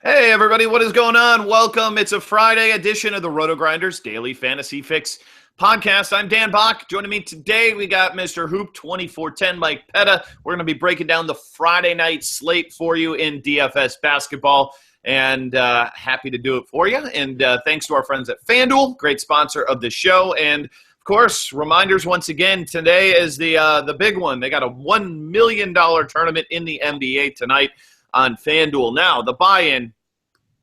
Hey, everybody, what is going on? Welcome. It's a Friday edition of the Roto Grinders Daily Fantasy Fix podcast. I'm Dan Bach. Joining me today, we got Mr. Hoop 2410, Mike Petta. We're going to be breaking down the Friday night slate for you in DFS basketball, and happy to do it for you. And thanks to our friends at FanDuel, great sponsor of the show. And of course, reminders once again, today is the big one. They got a $1 million tournament in the NBA tonight on FanDuel. Now, the buy-in,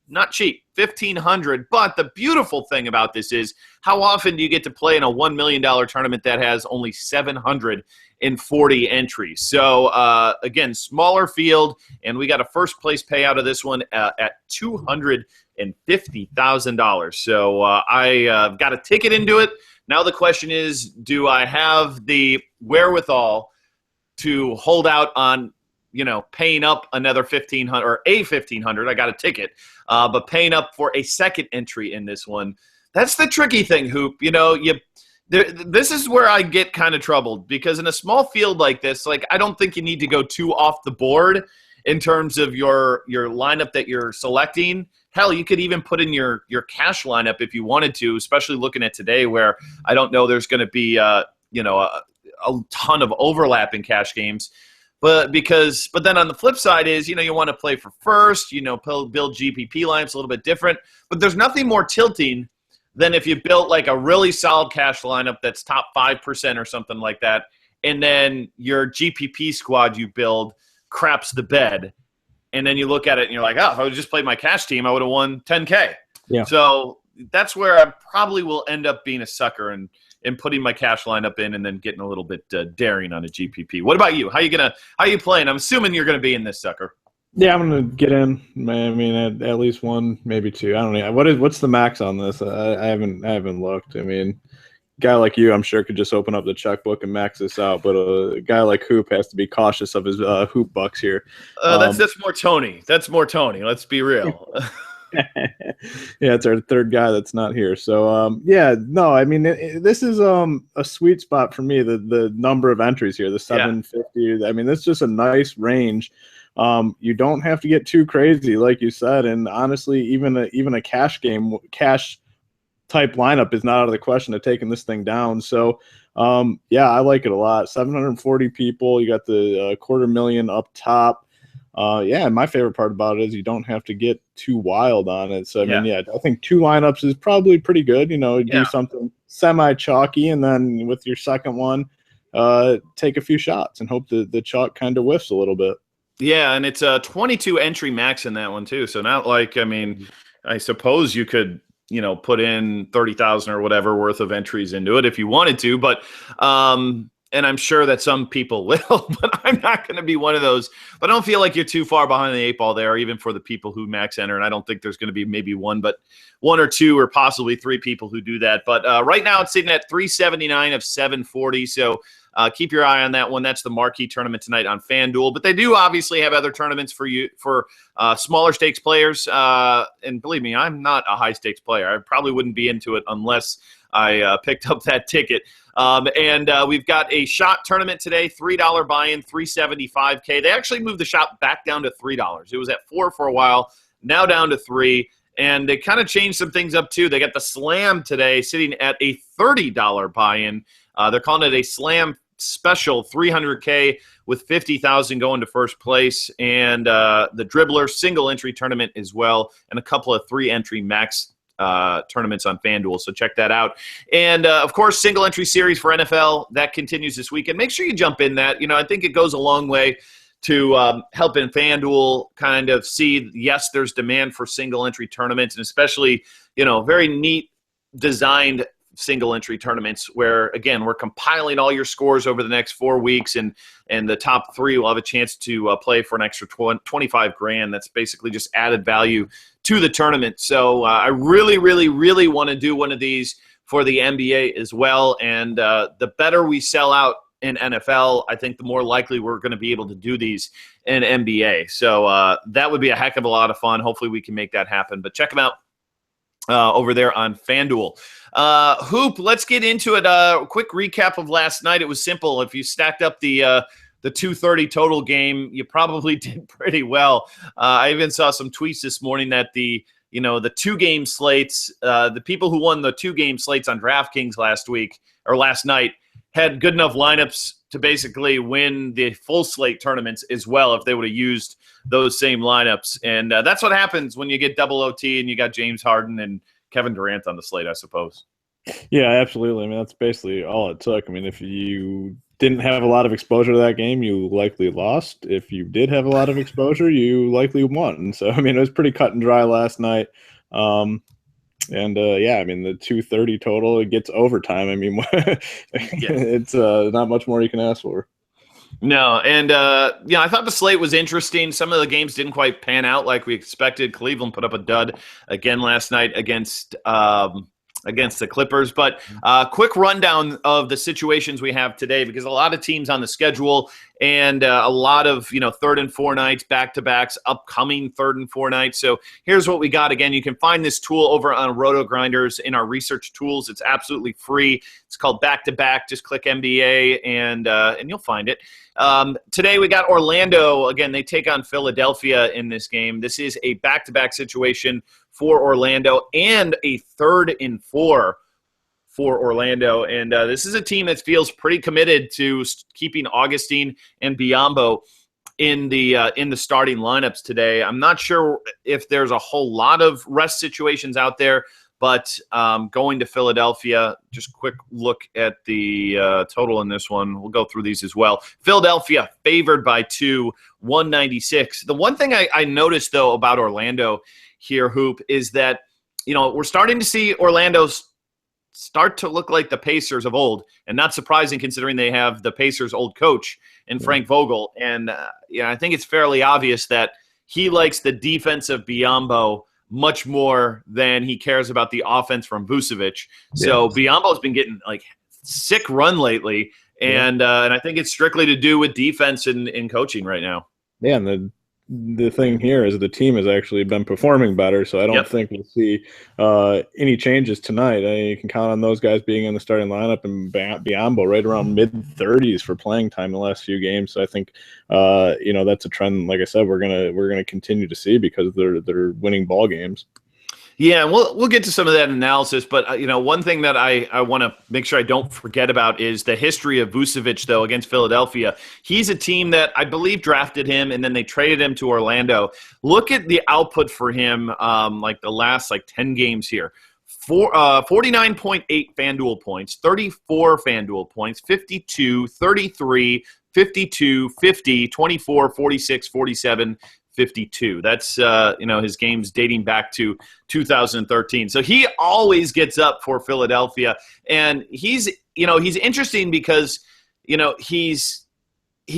not cheap, $1,500. But the beautiful thing about this is how often do you get to play in a $1 million tournament that has only 740 entries? So, again, smaller field, and we got a first-place payout of this one at $250,000. So I got a ticket into it. Now the question is, do I have the wherewithal to hold out on paying up another $1,500 or a $1,500? I got a ticket, but paying up for a second entry in this one. That's the tricky thing, Hoop. This is where I get kind of troubled, because in a small field like this, I don't think you need to go too off the board in terms of your lineup that you're selecting. Hell, you could even put in your cash lineup if you wanted to, especially looking at today where I don't know there's going to be a ton of overlapping cash games. But then on the flip side is, you want to play for first, build GPP lineups a little bit different. But there's nothing more tilting than if you built like a really solid cash lineup that's top 5% or something like that, and then your GPP squad you build craps the bed. And then you look at it and you're like, oh, if I would just played my cash team, I would have won $10K. Yeah. So that's where I probably will end up being a sucker and putting my cash lineup in and then getting a little bit daring on a GPP. What about you? How you playing? I'm assuming you're going to be in this sucker. Yeah, I'm going to get in. I mean, at least one, maybe two. I don't know. What's the max on this? I haven't looked. I mean, a guy like you, I'm sure, could just open up the checkbook and max this out. But a guy like Hoop has to be cautious of his Hoop bucks here. That's more Tony. That's more Tony. Let's be real. Yeah, it's our third guy that's not here. So, I mean, this is a sweet spot for me, the number of entries here, the 750. Yeah. I mean, that's just a nice range. You don't have to get too crazy, like you said. And honestly, even a cash type lineup is not out of the question of taking this thing down. So, I like it a lot. 740 people. You got the $250,000 up top. My favorite part about it is you don't have to get too wild on it. So, I mean, I think two lineups is probably pretty good. Do something semi-chalky, and then with your second one, take a few shots and hope the chalk kind of whiffs a little bit. Yeah, and it's a 22 entry max in that one too. So not like, I mean, I suppose you could, put in 30,000 or whatever worth of entries into it if you wanted to, but and I'm sure that some people will, but I'm not going to be one of those. But I don't feel like you're too far behind the eight ball there, even for the people who max enter. And I don't think there's going to be maybe one or two or possibly three people who do that. But right now it's sitting at 379 of 740. So keep your eye on that one. That's the marquee tournament tonight on FanDuel. But they do obviously have other tournaments for you for smaller stakes players. And believe me, I'm not a high stakes player. I probably wouldn't be into it unless I picked up that ticket. And we've got a shot tournament today, $3 buy-in, $375K. They actually moved the shot back down to $3. It was at $4 for a while, now down to $3. And they kind of changed some things up too. They got the Slam today sitting at a $30 buy-in. They're calling it a Slam special, $300K with $50,000 going to first place. And the Dribbler single entry tournament as well, and a couple of 3-entry max tournaments on FanDuel, so check that out. And, of course, single entry series for NFL, that continues this weekend. Make sure you jump in that. I think it goes a long way to helping FanDuel kind of see, yes, there's demand for single entry tournaments, and especially, very neat designed single entry tournaments where, again, we're compiling all your scores over the next 4 weeks, and the top three will have a chance to play for an extra $25,000. That's basically just added value to the tournament. So I really, really, really want to do one of these for the NBA as well. And the better we sell out in NFL, I think the more likely we're going to be able to do these in NBA. So that would be a heck of a lot of fun. Hopefully we can make that happen. But check them out over there on FanDuel. Hoop, let's get into it. Quick recap of last night. It was simple. If you stacked up the the 230 total game, you probably did pretty well. I even saw some tweets this morning that the 2-game slates, the people who won the 2-game slates on DraftKings last night had good enough lineups to basically win the full slate tournaments as well if they would have used those same lineups. And that's what happens when you get double OT and you got James Harden and Kevin Durant on the slate, I suppose. Yeah, absolutely. I mean, that's basically all it took. I mean, if you didn't have a lot of exposure to that game, you likely lost. If you did have a lot of exposure, you likely won. So, I mean, it was pretty cut and dry last night. Yeah, I mean, the 230 total, it gets overtime. I mean, it's not much more you can ask for. No, and I thought the slate was interesting. Some of the games didn't quite pan out like we expected. Cleveland put up a dud again last night against the Clippers. But quick rundown of the situations we have today, because a lot of teams on the schedule and a lot of, 3rd and 4 nights, back-to-backs, upcoming 3rd and 4 nights. So here's what we got. Again, you can find this tool over on Roto Grinders in our research tools. It's absolutely free. It's called Back-to-Back. Just click NBA and you'll find it. Today we got Orlando. Again, they take on Philadelphia in this game. This is a back-to-back situation for Orlando and a 3rd and 4 for Orlando. And this is a team that feels pretty committed to keeping Augustine and Biyombo in the starting lineups today. I'm not sure if there's a whole lot of rest situations out there, but going to Philadelphia, just quick look at the total in this one. We'll go through these as well. Philadelphia favored by 2, 196. The one thing I noticed, though, about Orlando here, Hoop, is that, we're starting to see Orlando's start to look like the Pacers of old, and not surprising considering they have the Pacers' old coach in Frank Vogel. And I think it's fairly obvious that he likes the defense of Biyombo much more than he cares about the offense from Vucevic. So Biyombo's been getting sick run lately, and I think it's strictly to do with defense and coaching right now. Yeah, and the thing here is the team has actually been performing better, so I don't think we'll see any changes tonight. You can count on those guys being in the starting lineup, and Biyombo right around mid-30s for playing time the last few games. So I think that's a trend. Like I said, we're gonna continue to see because they're winning ball games. Yeah, we'll get to some of that analysis, but one thing that I want to make sure I don't forget about is the history of Vucevic, though, against Philadelphia. He's a team that I believe drafted him, and then they traded him to Orlando. Look at the output for him, the last 10 games here. 49.8 FanDuel points, 34 FanDuel points, 52, 33, 52, 50, 24, 46, 47, 52. That's his games dating back to 2013. So he always gets up for Philadelphia, and he's interesting because he's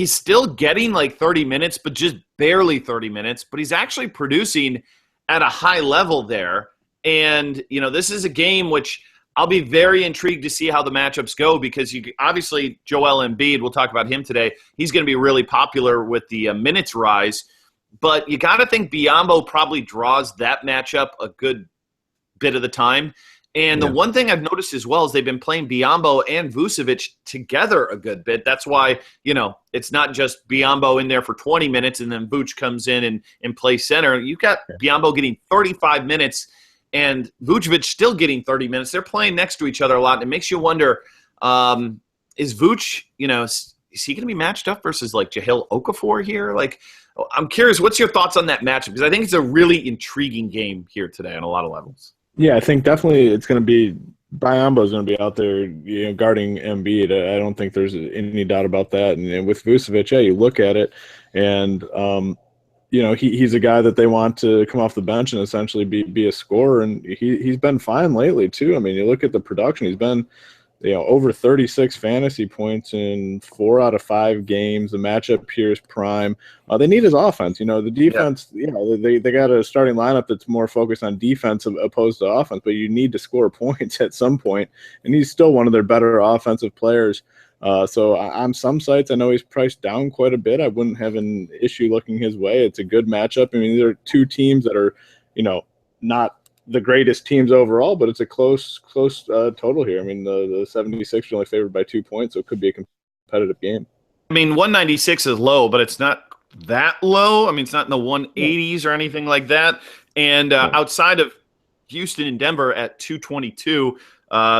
still getting 30 minutes, but just barely 30 minutes. But he's actually producing at a high level there, and this is a game which I'll be very intrigued to see how the matchups go, because obviously Joel Embiid, we'll talk about him today. He's going to be really popular with the minutes rise. But you got to think Biyombo probably draws that matchup a good bit of the time. And the one thing I've noticed as well is they've been playing Biyombo and Vucevic together a good bit. That's why, it's not just Biyombo in there for 20 minutes and then Vooch comes in and plays center. You've got Biyombo getting 35 minutes and Vucevic still getting 30 minutes. They're playing next to each other a lot. And it makes you wonder, is Vooch, is he going to be matched up versus Jahlil Okafor here? I'm curious, what's your thoughts on that matchup? Because I think it's a really intriguing game here today on a lot of levels. Yeah, I think definitely it's going to be – Biyombo is going to be out there guarding Embiid. I don't think there's any doubt about that. And with Vucevic, you look at it, and he's a guy that they want to come off the bench and essentially be a scorer, and he's been fine lately too. I mean, you look at the production; he's been over 36 fantasy points in 4 out of 5 games. The matchup here is prime. They need his offense. The defense, they got a starting lineup that's more focused on defense opposed to offense, but you need to score points at some point, and he's still one of their better offensive players. So on some sites, I know he's priced down quite a bit. I wouldn't have an issue looking his way. It's a good matchup. I mean, these are 2 teams that are, not the greatest teams overall, but it's a close total here. I mean, the 76ers are only favored by 2 points, so it could be a competitive game. I mean, 196 is low, but it's not that low. I mean, it's not in the 180s or anything like that. And outside of Houston and Denver at 222,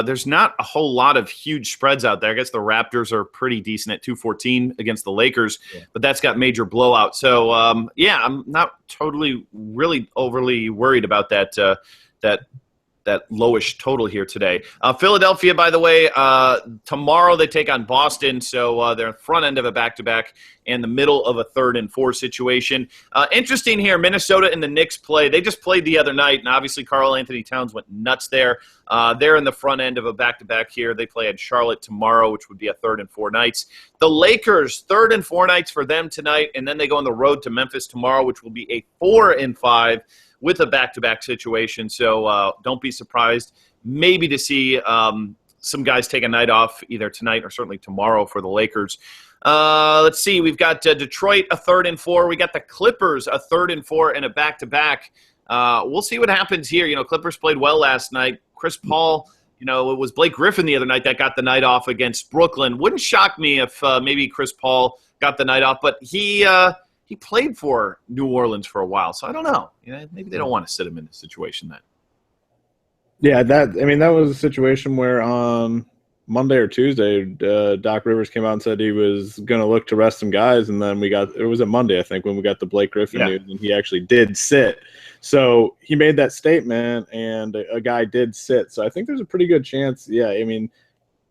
there's not a whole lot of huge spreads out there. I guess the Raptors are pretty decent at 214 against the Lakers, but that's got major blowout. So, I'm not totally really overly worried about that lowish total here today. Philadelphia, by the way, tomorrow they take on Boston, so they're front end of a back-to-back and the middle of a 3rd and 4 situation. Interesting here, Minnesota and the Knicks play. They just played the other night, and obviously Karl-Anthony Towns went nuts there. They're in the front end of a back-to-back here. They play at Charlotte tomorrow, which would be a 3rd and 4 nights. The Lakers, 3rd and 4 nights for them tonight, and then they go on the road to Memphis tomorrow, which will be a 4 and 5 with a back-to-back situation. So don't be surprised maybe to see some guys take a night off either tonight or certainly tomorrow for the Lakers. Let's see. We've got Detroit, a 3rd and 4. We got the Clippers, a 3rd and 4, and a back-to-back. We'll see what happens here. You know, Clippers played well last night. Chris Paul, it was Blake Griffin the other night that got the night off against Brooklyn. Wouldn't shock me if maybe Chris Paul got the night off, but he played for New Orleans for a while, so I don't know. Maybe they don't want to sit him in this situation then. Yeah, that was a situation where on Monday or Tuesday, Doc Rivers came out and said he was going to look to rest some guys, and then it was a Monday, I think, when we got the Blake Griffin news, and he actually did sit. So he made that statement, and a guy did sit. So I think there's a pretty good chance,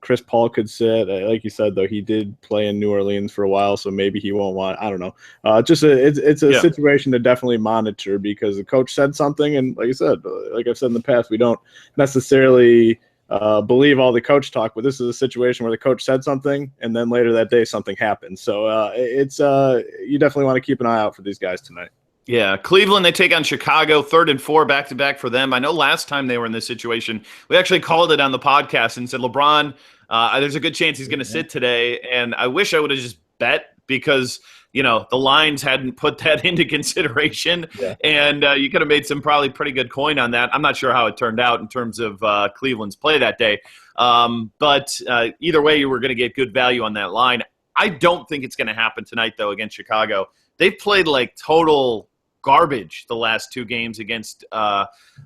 Chris Paul could sit. Like you said, though, he did play in New Orleans for a while, so maybe he won't want. I don't know. It's a situation to definitely monitor because the coach said something, and like you said, like I've said in the past, we don't necessarily believe all the coach talk, but this is a situation where the coach said something, and then later that day something happened. So you definitely want to keep an eye out for these guys tonight. Yeah, Cleveland, they take on Chicago, 3rd and 4 back-to-back for them. I know last time they were in this situation, we actually called it on the podcast and said, LeBron, there's a good chance he's going to sit today. And I wish I would have just bet because, the lines hadn't put that into consideration. Yeah. And you could have made some probably pretty good coin on that. I'm not sure how it turned out in terms of Cleveland's play that day. But either way, you were going to get good value on that line. I don't think it's going to happen tonight, though, against Chicago. They've played like total garbage the last 2 games against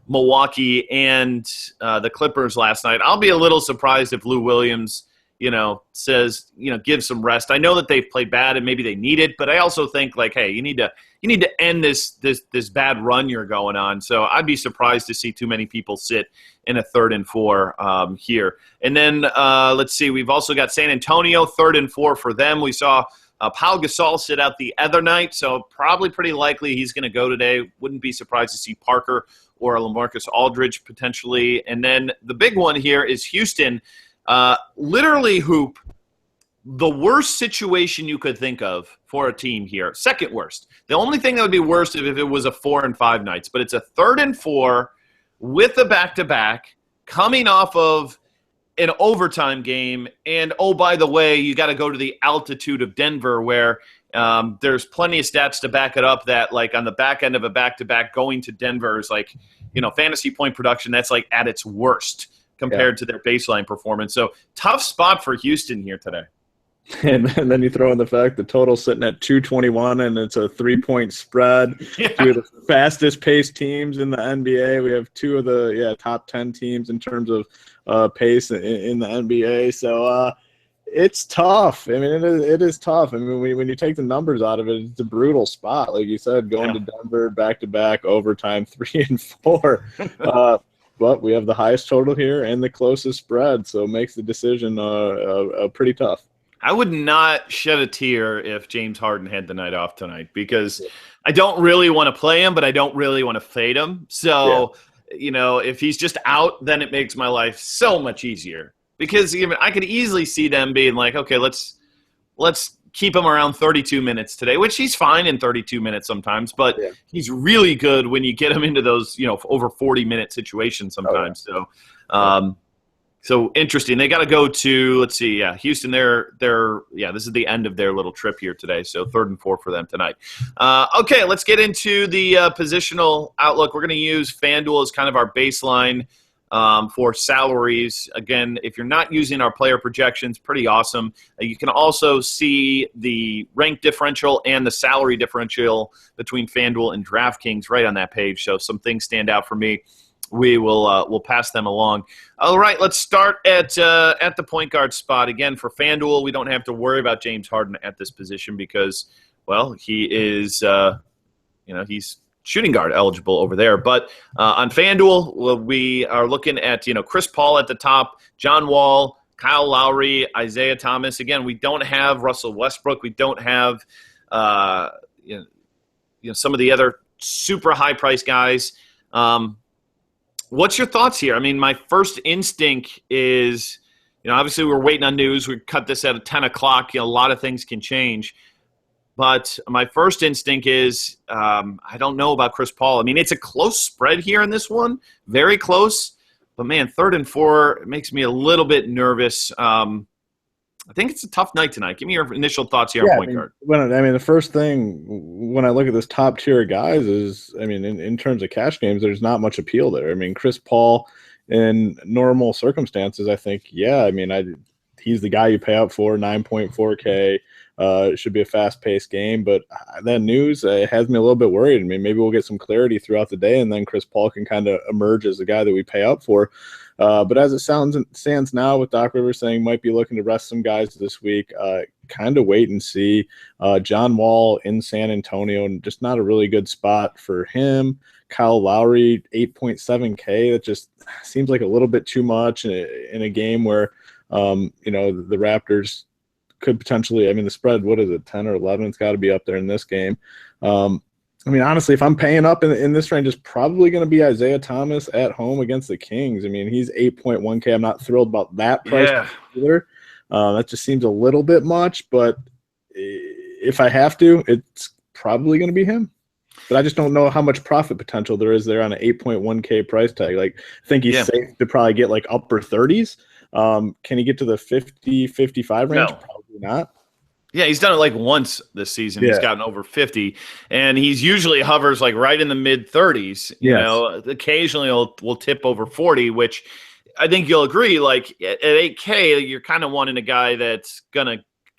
Milwaukee and the Clippers last night. I'll be a little surprised if Lou Williams, says, give some rest. I know that they've played bad and maybe they need it, but I also think like, hey, you need to end this bad run you're going on. So I'd be surprised to see too many people sit in a 3rd and 4 here. And then let's see, we've also got San Antonio, 3rd and 4 for them. We saw Pau Gasol sit out the other night, so probably pretty likely he's going to go today. Wouldn't be surprised to see Parker or LaMarcus Aldridge potentially. And then the big one here is Houston. Literally, Hoop, the worst situation you could think of for a team here. Second worst. The only thing that would be worse if it was a 4 and 5 nights, but it's a 3rd and 4 with a back-to-back coming off of an overtime game, and oh, by the way, you got to go to the altitude of Denver where there's plenty of stats to back it up that, like, on the back end of a back-to-back, going to Denver is like, fantasy point production, that's like at its worst compared to their baseline performance. So tough spot for Houston here today. And then you throw in the fact the total's sitting at 221, and it's a 3-point spread. Yeah. 2 of the fastest paced teams in the NBA. We have 2 of the top 10 teams in terms of pace in the NBA. So it's tough. I mean, it is tough. I mean, when you take the numbers out of it, it's a brutal spot. Like you said, going to Denver, back-to-back, overtime, 3 and 4. But we have the highest total here and the closest spread, so it makes the decision pretty tough. I would not shed a tear if James Harden had the night off tonight because I don't really want to play him, but I don't really want to fade him. So, if he's just out, then it makes my life so much easier because I could easily see them being like, okay, let's keep him around 32 minutes today, which he's fine in 32 minutes sometimes, but he's really good when you get him into those, over 40-minute situations sometimes. So interesting. They got to go to, let's see, Houston. They're this is the end of their little trip here today. So 3rd and 4 for them tonight. Okay, let's get into the positional outlook. We're going to use FanDuel as kind of our baseline for salaries. Again, if you're not using our player projections, pretty awesome. You can also see the rank differential and the salary differential between FanDuel and DraftKings right on that page. So some things stand out for me. We'll pass them along. All right, let's start at the point guard spot. Again, for FanDuel, we don't have to worry about James Harden at this position because, well, he is he's shooting guard eligible over there. But on FanDuel, we are looking at Chris Paul at the top, John Wall, Kyle Lowry, Isaiah Thomas. Again, we don't have Russell Westbrook. We don't have some of the other super high price guys. What's your thoughts here? I mean, my first instinct is, obviously we're waiting on news. We cut this at 10 o'clock. A lot of things can change. But my first instinct is I don't know about Chris Paul. I mean, it's a close spread here in this one, very close. But, man, 3rd and 4 makes me a little bit nervous. I think it's a tough night tonight. Give me your initial thoughts here on point guard. The first thing when I look at this top tier of guys is, in terms of cash games, there's not much appeal there. Chris Paul in normal circumstances, I think, he's the guy you pay out for, 9.4K. It should be a fast-paced game, but that news has me a little bit worried. Maybe we'll get some clarity throughout the day, and then Chris Paul can kind of emerge as the guy that we pay up for. But as it stands now, with Doc Rivers saying might be looking to rest some guys this week, kind of wait and see. John Wall in San Antonio, just not a really good spot for him. Kyle Lowry, 8.7K. That just seems like a little bit too much in a game where, the Raptors could potentially, the spread, what is it, 10 or 11? It's got to be up there in this game. Honestly, if I'm paying up in this range, it's probably going to be Isaiah Thomas at home against the Kings. He's 8.1K. I'm not thrilled about that price either. That just seems a little bit much, but if I have to, it's probably going to be him. But I just don't know how much profit potential there is there on an 8.1K price tag. I think he's safe to probably get upper 30s. Can he get to the 50, 55 range? No. Probably not. Yeah, he's done it once this season. He's gotten over 50, and he's usually hovers right in the mid 30s. Occasionally will tip over 40, which I think you'll agree. At 8K, you're kind of wanting a guy that's gonna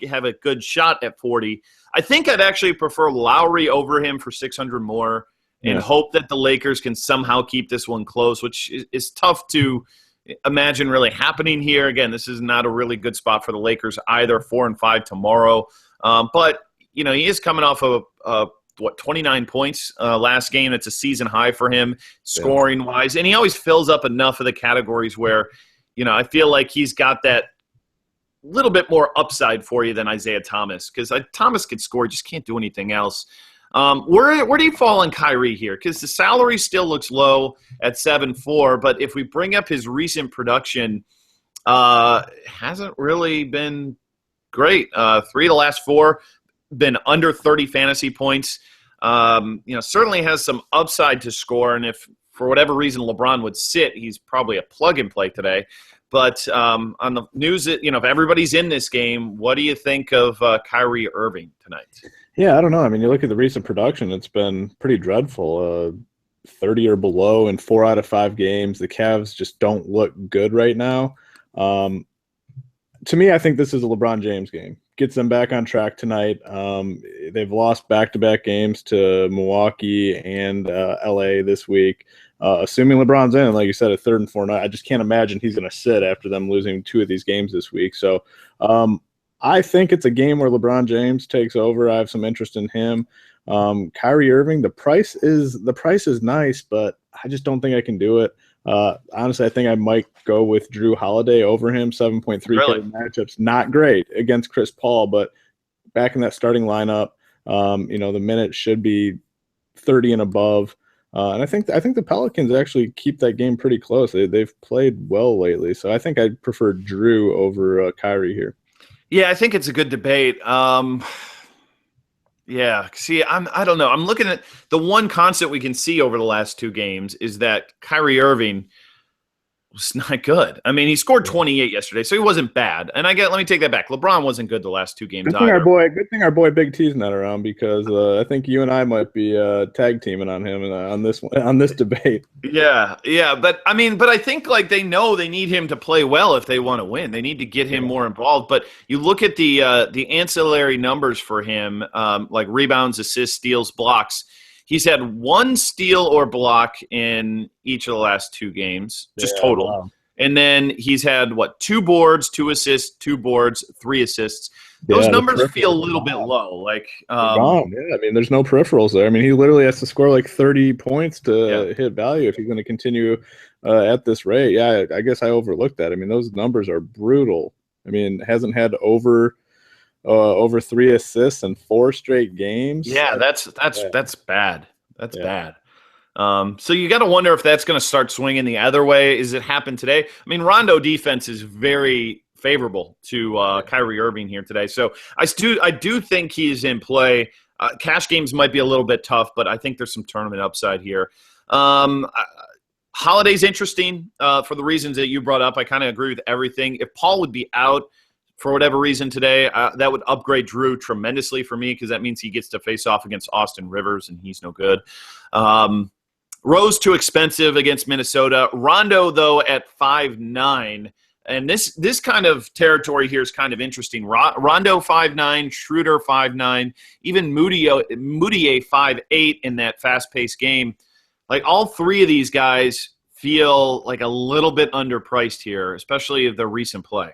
have a good shot at 40. I think I'd actually prefer Lowry over him for 600 more, and hope that the Lakers can somehow keep this one close, which is tough to imagine really happening here. Again, this is not a really good spot for the Lakers either. 4 and 5 tomorrow, but he is coming off of 29 points last game. It's a season high for him scoring wise, and he always fills up enough of the categories where I feel like he's got that little bit more upside for you than Isaiah Thomas, because Thomas could score, just can't do anything else. Where do you fall on Kyrie here? Because the salary still looks low at 7.4, but if we bring up his recent production, hasn't really been great. 3 of the last 4 been under 30 fantasy points. Certainly has some upside to score, and if for whatever reason LeBron would sit, he's probably a plug and play today. But on the news, if everybody's in this game, what do you think of Kyrie Irving tonight? Yeah, I don't know. You look at the recent production, it's been pretty dreadful. 30 or below in 4 out of 5 games. The Cavs just don't look good right now. To me, I think this is a LeBron James game. Gets them back on track tonight. They've lost back-to-back games to Milwaukee and LA this week. Assuming LeBron's in, like you said, a 3rd and 4 night, I just can't imagine he's going to sit after them losing 2 of these games this week. So I think it's a game where LeBron James takes over. I have some interest in him. Kyrie Irving, the price is nice, but I just don't think I can do it. Honestly, I think I might go with Drew Holiday over him. 7.3K matchups, not great against Chris Paul, but back in that starting lineup, the minutes should be 30 and above. And I think the Pelicans actually keep that game pretty close. They've played well lately, so I think I'd prefer Drew over Kyrie here. Yeah, I think it's a good debate. Yeah, see, I don't know. I'm looking at the one constant we can see over the last 2 games is that Kyrie Irving was not good. I mean, he scored 28 yesterday, so he wasn't bad. And let me take that back. LeBron wasn't good the last 2 games either. Good thing our boy Big T's not around, because I think you and I might be tag teaming on him on this debate. Yeah, but I think like they know they need him to play well if they want to win. They need to get him more involved. But you look at the ancillary numbers for him, like rebounds, assists, steals, blocks. He's had 1 steal or block in each of the last 2 games, just total. Wow. And then he's had 2 boards, 2 assists, 2 boards, 3 assists. Those numbers feel a little bit low. Like, I mean, there's no peripherals there. I mean, he literally has to score like 30 points to hit value if he's going to continue at this rate. Yeah, I guess I overlooked that. I mean, those numbers are brutal. I mean, hasn't had over 3 assists in 4 straight games. Yeah, that's bad. That's bad. So you got to wonder if that's going to start swinging the other way. Is it happened today? I mean, Rondo defense is very favorable to Kyrie Irving here today. So I do think he's in play. Cash games might be a little bit tough, but I think there's some tournament upside here. Holiday's interesting for the reasons that you brought up. I kind of agree with everything. If Paul would be out for whatever reason today, that would upgrade Drew tremendously for me, because that means he gets to face off against Austin Rivers, and he's no good. Rose too expensive against Minnesota. Rondo, though, at 5'9", and this kind of territory here is kind of interesting. Rondo 5'9", Schroeder 5'9", even Moutier 5'8" in that fast-paced game. Like, all 3 of these guys feel like a little bit underpriced here, especially the recent play.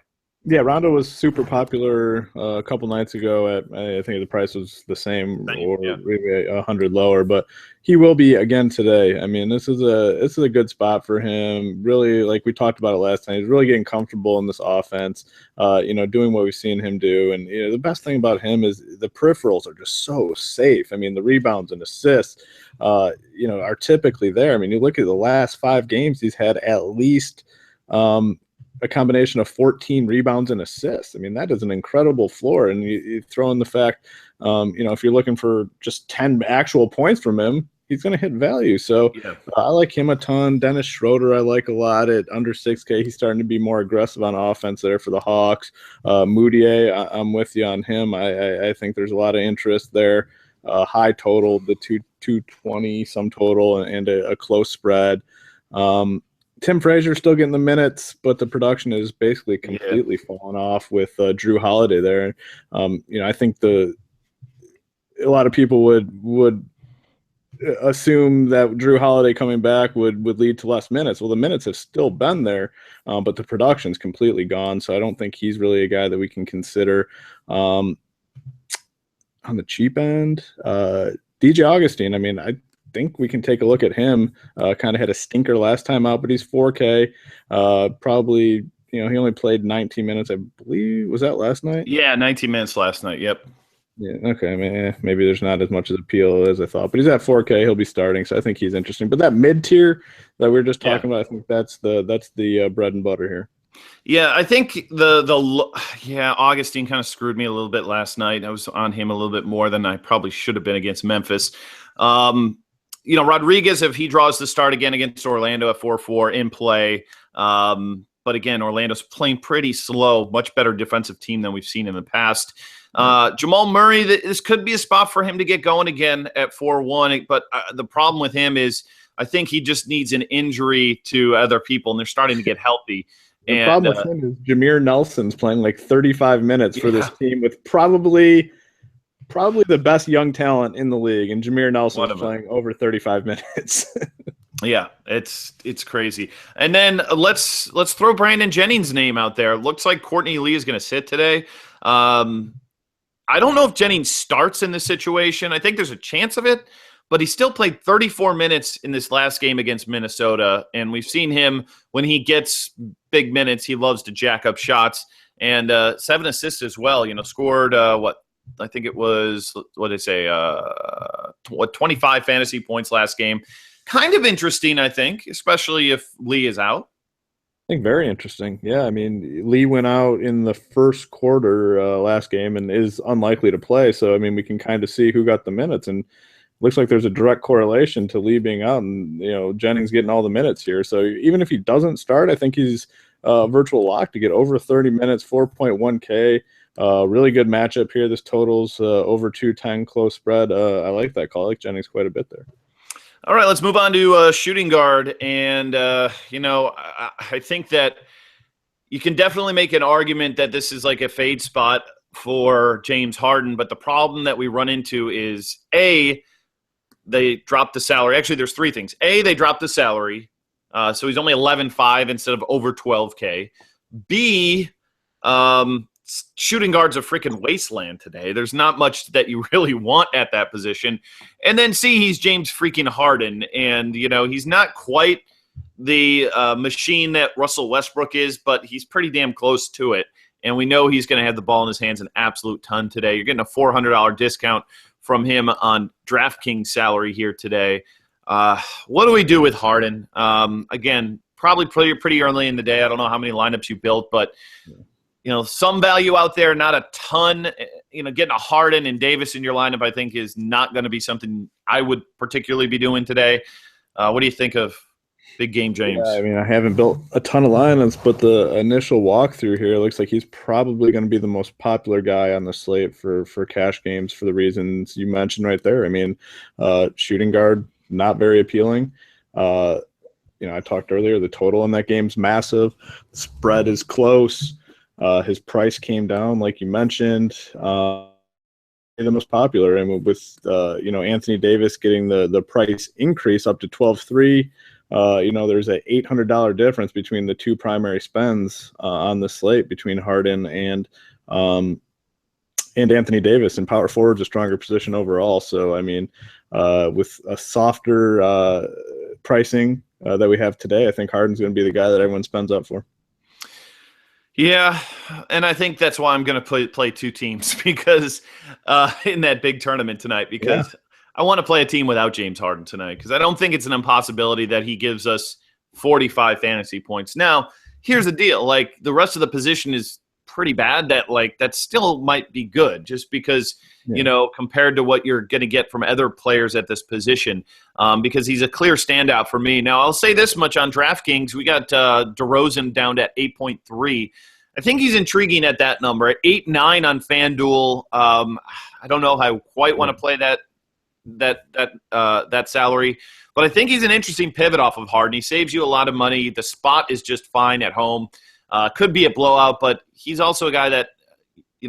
Yeah, Rondo was super popular a couple nights ago at, I think the price was the same or maybe 100 lower, but he will be again today. I mean, this is a good spot for him. Really, like we talked about it last time, he's really getting comfortable in this offense, doing what we've seen him do. And the best thing about him is the peripherals are just so safe. I mean, the rebounds and assists, are typically there. I mean, you look at the last 5 games, he's had at least a combination of 14 rebounds and assists. I mean, that is an incredible floor. And you throw in the fact, if you're looking for just 10 actual points from him, he's going to hit value. So I like him a ton. Dennis Schroeder I like a lot at under 6K. He's starting to be more aggressive on offense there for the Hawks. Moutier, I'm with you on him. I think there's a lot of interest there. High total, the 220 some total, and a close spread. Tim Frazier still getting the minutes, but the production is basically completely fallen off with Drew Holiday there. I think a lot of people would assume that Drew Holiday coming back would lead to less minutes. Well, the minutes have still been there, but the production's completely gone. So I don't think he's really a guy that we can consider. On the cheap end, DJ Augustine, I mean, I think we can take a look at him. Kind of had a stinker last time out, but he's 4K. Probably, he only played 19 minutes, I believe. Was that last night? Yeah, 19 minutes last night. Yep. Yeah. Okay. I mean, maybe there's not as much of appeal as I thought, but he's at 4K. He'll be starting, so I think he's interesting. But that mid tier that we were just talking about, I think that's the bread and butter here. Yeah, I think Augustine kind of screwed me a little bit last night. I was on him a little bit more than I probably should have been against Memphis. Rodriguez, if he draws the start again against Orlando at 4-4 in play. But again, Orlando's playing pretty slow, much better defensive team than we've seen in the past. Jamal Murray, this could be a spot for him to get going again at 4-1. But the problem with him is I think he just needs an injury to other people, and they're starting to get healthy. The problem with him is Jameer Nelson's playing like 35 minutes for this team with probably the best young talent in the league, and Jameer Nelson is playing over 35 minutes. Yeah, it's crazy. And then let's throw Brandon Jennings' name out there. It looks like Courtney Lee is going to sit today. I don't know if Jennings starts in this situation. I think there's a chance of it, but he still played 34 minutes in this last game against Minnesota, and we've seen him when he gets big minutes, he loves to jack up shots, and 7 assists as well. Scored I think it was, 25 fantasy points last game. Kind of interesting, I think, especially if Lee is out. I think very interesting. Yeah, I mean, Lee went out in the first quarter last game and is unlikely to play. So, I mean, we can kind of see who got the minutes. And looks like there's a direct correlation to Lee being out and, Jennings getting all the minutes here. So even if he doesn't start, I think he's virtual lock to get over 30 minutes, 4.1K. Really good matchup here. This totals over 210, close spread. I like that call. I like Jennings quite a bit there. All right, let's move on to shooting guard. And, I think that you can definitely make an argument that this is like a fade spot for James Harden. But the problem that we run into is, A, they dropped the salary. Actually, there's three things. A, they dropped the salary. So he's only 11.5 instead of over 12K. B, shooting guard's a freaking wasteland today. There's not much that you really want at that position. And then C, he's James freaking Harden. And, he's not quite the machine that Russell Westbrook is, but he's pretty damn close to it. And we know he's going to have the ball in his hands an absolute ton today. You're getting a $400 discount from him on DraftKings salary here today. What do we do with Harden? Again, probably pretty early in the day. I don't know how many lineups you built, but some value out there, not a ton. Getting a Harden and Davis in your lineup, I think, is not going to be something I would particularly be doing today. What do you think of Big Game James? Yeah, I haven't built a ton of lineups, but the initial walkthrough here looks like he's probably going to be the most popular guy on the slate for cash games for the reasons you mentioned right there. Shooting guard, not very appealing. I talked earlier, the total in that game's massive. The spread is close. His price came down, like you mentioned. The most popular, and with Anthony Davis getting the price increase up to 12.3. There's a $800 difference between the two primary spends on the slate between Harden and Anthony Davis, and power forward's a stronger position overall. So, with a softer pricing that we have today, I think Harden's going to be the guy that everyone spends up for. Yeah, and I think that's why I'm going to play two teams because in that big tournament tonight, because I want to play a team without James Harden tonight because I don't think it's an impossibility that he gives us 45 fantasy points. Now, here's the deal. Like, the rest of the position is pretty bad. That still might be good just because, compared to what you're going to get from other players at this position, because he's a clear standout for me. Now, I'll say this much on DraftKings. We got DeRozan down at 8.3. I think he's intriguing at that number. At 8.9 on FanDuel, I don't know if I quite want to play that salary, but I think he's an interesting pivot off of Harden. He saves you a lot of money. The spot is just fine at home. Could be a blowout, but he's also a guy that,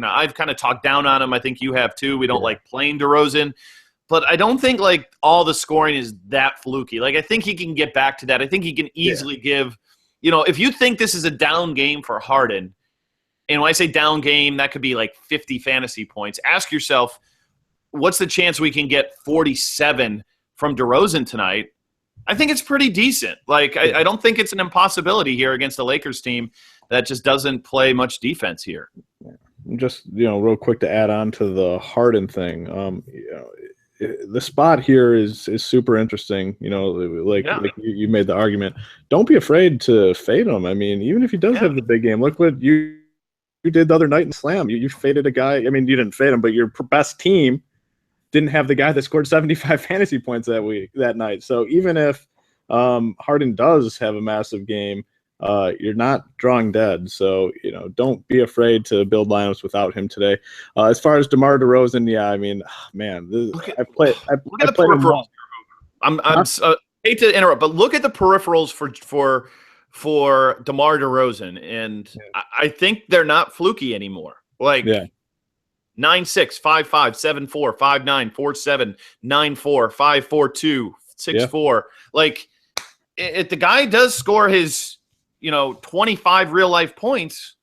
I've kind of talked down on him. I think you have too. We don't like playing DeRozan, but I don't think all the scoring is that fluky. I think he can get back to that. I think he can easily give, if you think this is a down game for Harden, and when I say down game, that could be 50 fantasy points. Ask yourself, what's the chance we can get 47 from DeRozan tonight? I think it's pretty decent. I don't think it's an impossibility here against the Lakers team that just doesn't play much defense here. Just, real quick to add on to the Harden thing. The spot here is super interesting. You made the argument. Don't be afraid to fade him. Even if he does have the big game, look what you did the other night in Slam. You faded a guy. You didn't fade him, but your best team didn't have the guy that scored 75 fantasy points that night. So even if Harden does have a massive game, you're not drawing dead. So, don't be afraid to build lineups without him today. As far as DeMar DeRozan, I played him. I hate to interrupt, but look at the peripherals for DeMar DeRozan, and I think they're not fluky anymore. 9'6", 5'5", 7'4", 5'9", 4'7", 9'4", 5'4", 6'4". If the guy does score his 25 real life points,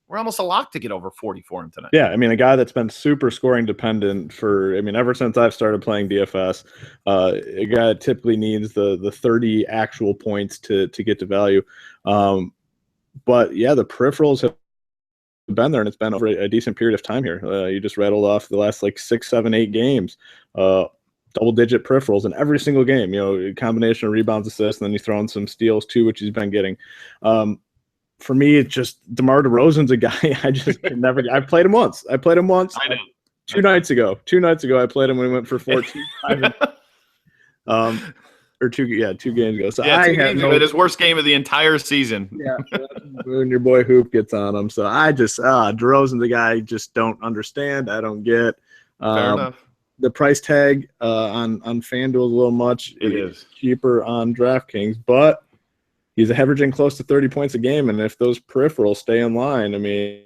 we're almost a lock to get over 40 for him tonight. Yeah, a guy that's been super scoring dependent for, ever since I've started playing DFS, a guy that typically needs the 30 actual points to get to value. But yeah, the peripherals have been there, and it's been over a decent period of time here. You just rattled off the last 6, 7, 8 games. Double-digit peripherals in every single game. A combination of rebounds, assists, and then you throw in some steals too, which he's been getting. For me, it's just DeMar DeRozan's a guy I just can never. I played him once. I know. 2 nights ago. 2 nights ago, I played him when we went for 14. Or 2 games ago. So Yeah, I 2 have games ago, his worst game of the entire season. Yeah, when your boy Hoop gets on him. So I just DeRozan, the guy I just don't understand. I don't get. Fair enough. The price tag on FanDuel is a little much. It is cheaper on DraftKings, but he's averaging close to 30 points a game, and if those peripherals stay in line, I mean,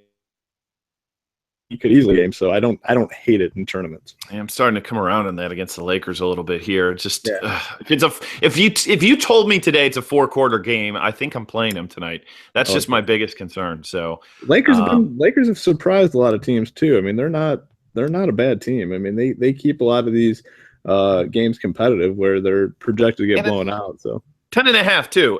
he could easily game. So I don't hate it in tournaments. I'm starting to come around on that against the Lakers a little bit here. Just if you told me today it's a 4-quarter game, I think I'm playing him tonight. That's just my biggest concern. So Lakers have surprised a lot of teams too. I mean, they're not a bad team. I mean, they keep a lot of these games competitive where they're projected to get blown out. So 10.5 too.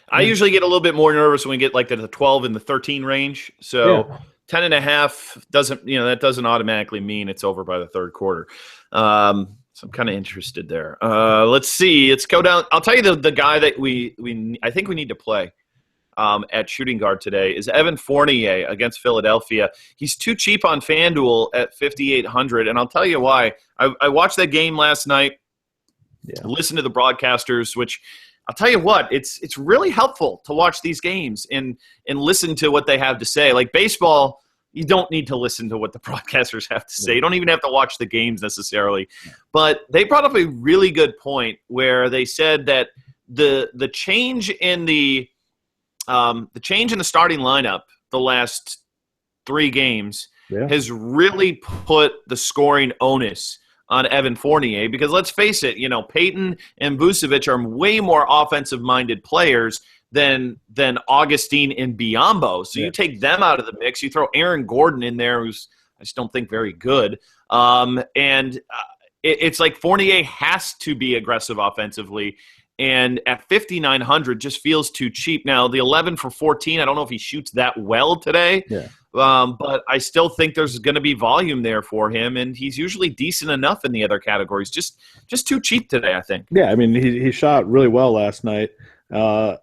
I usually get a little bit more nervous when we get like to the 12 and the 13 range. So 10.5 doesn't automatically mean it's over by the third quarter. So I'm kind of interested there. Let's see. Let's go down. I'll tell you the guy that I think we need to play at shooting guard today is Evan Fournier against Philadelphia. He's too cheap on FanDuel at 5,800, and I'll tell you why. I watched that game last night. Listened to the broadcasters, which I'll tell you what, it's really helpful to watch these games and listen to what they have to say. Like baseball, you don't need to listen to what the broadcasters have to say. You don't even have to watch the games necessarily. But they brought up a really good point where they said that the change in the starting lineup the last 3 games has really put the scoring onus on Evan Fournier, because let's face it, Peyton and Vucevic are way more offensive-minded players than Augustine and Biyombo. So you take them out of the mix. You throw Aaron Gordon in there, who's I just don't think very good. It's like Fournier has to be aggressive offensively. And at 5,900 just feels too cheap. Now, the 11 for 14, I don't know if he shoots that well today. But I still think there's going to be volume there for him, and he's usually decent enough in the other categories. Just too cheap today, I think. Yeah, I mean, he shot really well last night. Last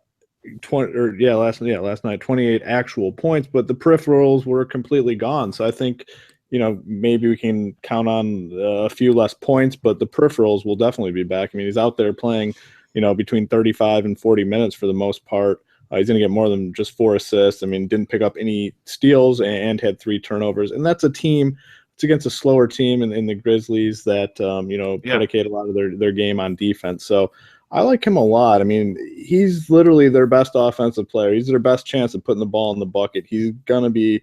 night, 28 actual points, but the peripherals were completely gone. So I think, maybe we can count on a few less points, but the peripherals will definitely be back. I mean, he's out there playing, between 35 and 40 minutes for the most part. He's going to get more than just 4 assists. I mean, didn't pick up any steals and had 3 turnovers. And that's a team – it's against a slower team in the Grizzlies that, predicate a lot of their game on defense. So I like him a lot. I mean, he's literally their best offensive player. He's their best chance of putting the ball in the bucket. He's going to be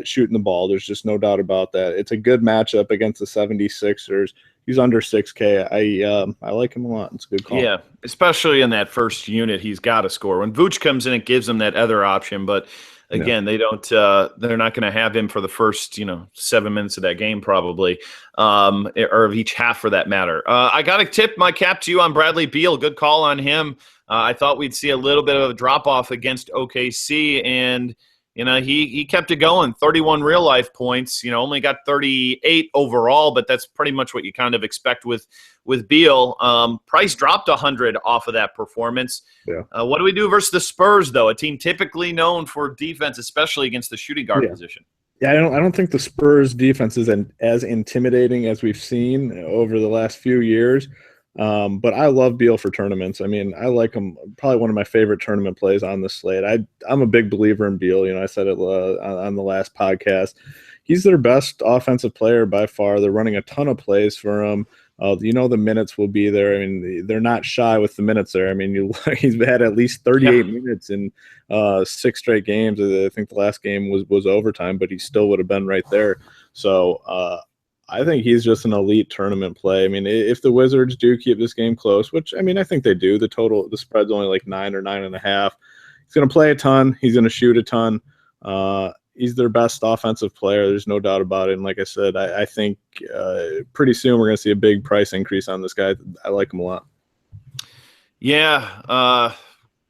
shooting the ball. There's just no doubt about that. It's a good matchup against the 76ers. He's under 6K. I like him a lot. It's a good call. Yeah, especially in that first unit, he's got to score. When Vooch comes in, it gives him that other option. But again, they don't. They're not going to have him for the first 7 minutes of that game probably, or of each half for that matter. I got to tip my cap to you on Bradley Beal. Good call on him. I thought we'd see a little bit of a drop off against OKC, and he kept it going. 31 real life points. Only got 38 overall, but that's pretty much what you kind of expect with Beal. Price dropped 100 off of that performance. What do we do versus the Spurs, though? A team typically known for defense, especially against the shooting guard position. Yeah, I don't think the Spurs defense is as intimidating as we've seen over the last few years. But I love Beal for tournaments. I mean, I like him. Probably one of my favorite tournament plays on the slate. I'm a big believer in Beal. I said it on the last podcast. He's their best offensive player by far. They're running a ton of plays for him. The minutes will be there. I mean, they're not shy with the minutes there. I mean, he's had at least 38 minutes in 6 straight games. I think the last game was overtime, but he still would have been right there. So I think he's just an elite tournament play. I mean, if the Wizards do keep this game close, which, I mean, I think they do, the spread's only like 9 or 9.5. He's going to play a ton. He's going to shoot a ton. He's their best offensive player. There's no doubt about it. And like I said, I think pretty soon we're going to see a big price increase on this guy. I like him a lot. Yeah,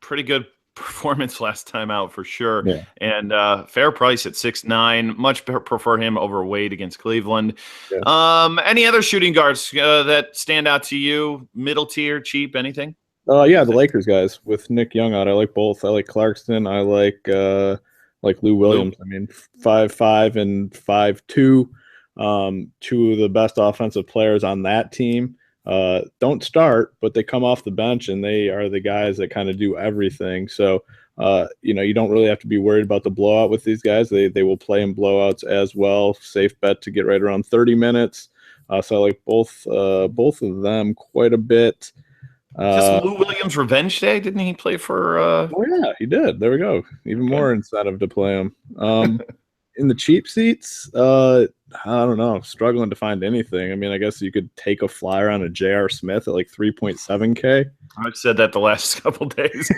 pretty good performance last time out for sure. And fair price at 6'9". Much prefer him over Wade against Cleveland. Any other shooting guards that stand out to you? Middle tier, cheap, anything? The Lakers guys with Nick Young out. I like both. I like Clarkson. I like Lou Williams. I mean, 5'5" and 5'2", 2 of the best offensive players on that team. don't start, but they come off the bench and they are the guys that kind of do everything. So, you don't really have to be worried about the blowout with these guys. They will play in blowouts as well. Safe bet to get right around 30 minutes. So I like both of them quite a bit. Just Lou Williams' revenge day, didn't he play for? Oh yeah, he did. There we go. Even more incentive to play him. In the cheap seats, I don't know. Struggling to find anything. I mean, I guess you could take a flyer on a J.R. Smith at like 3.7K. I've said that the last couple days.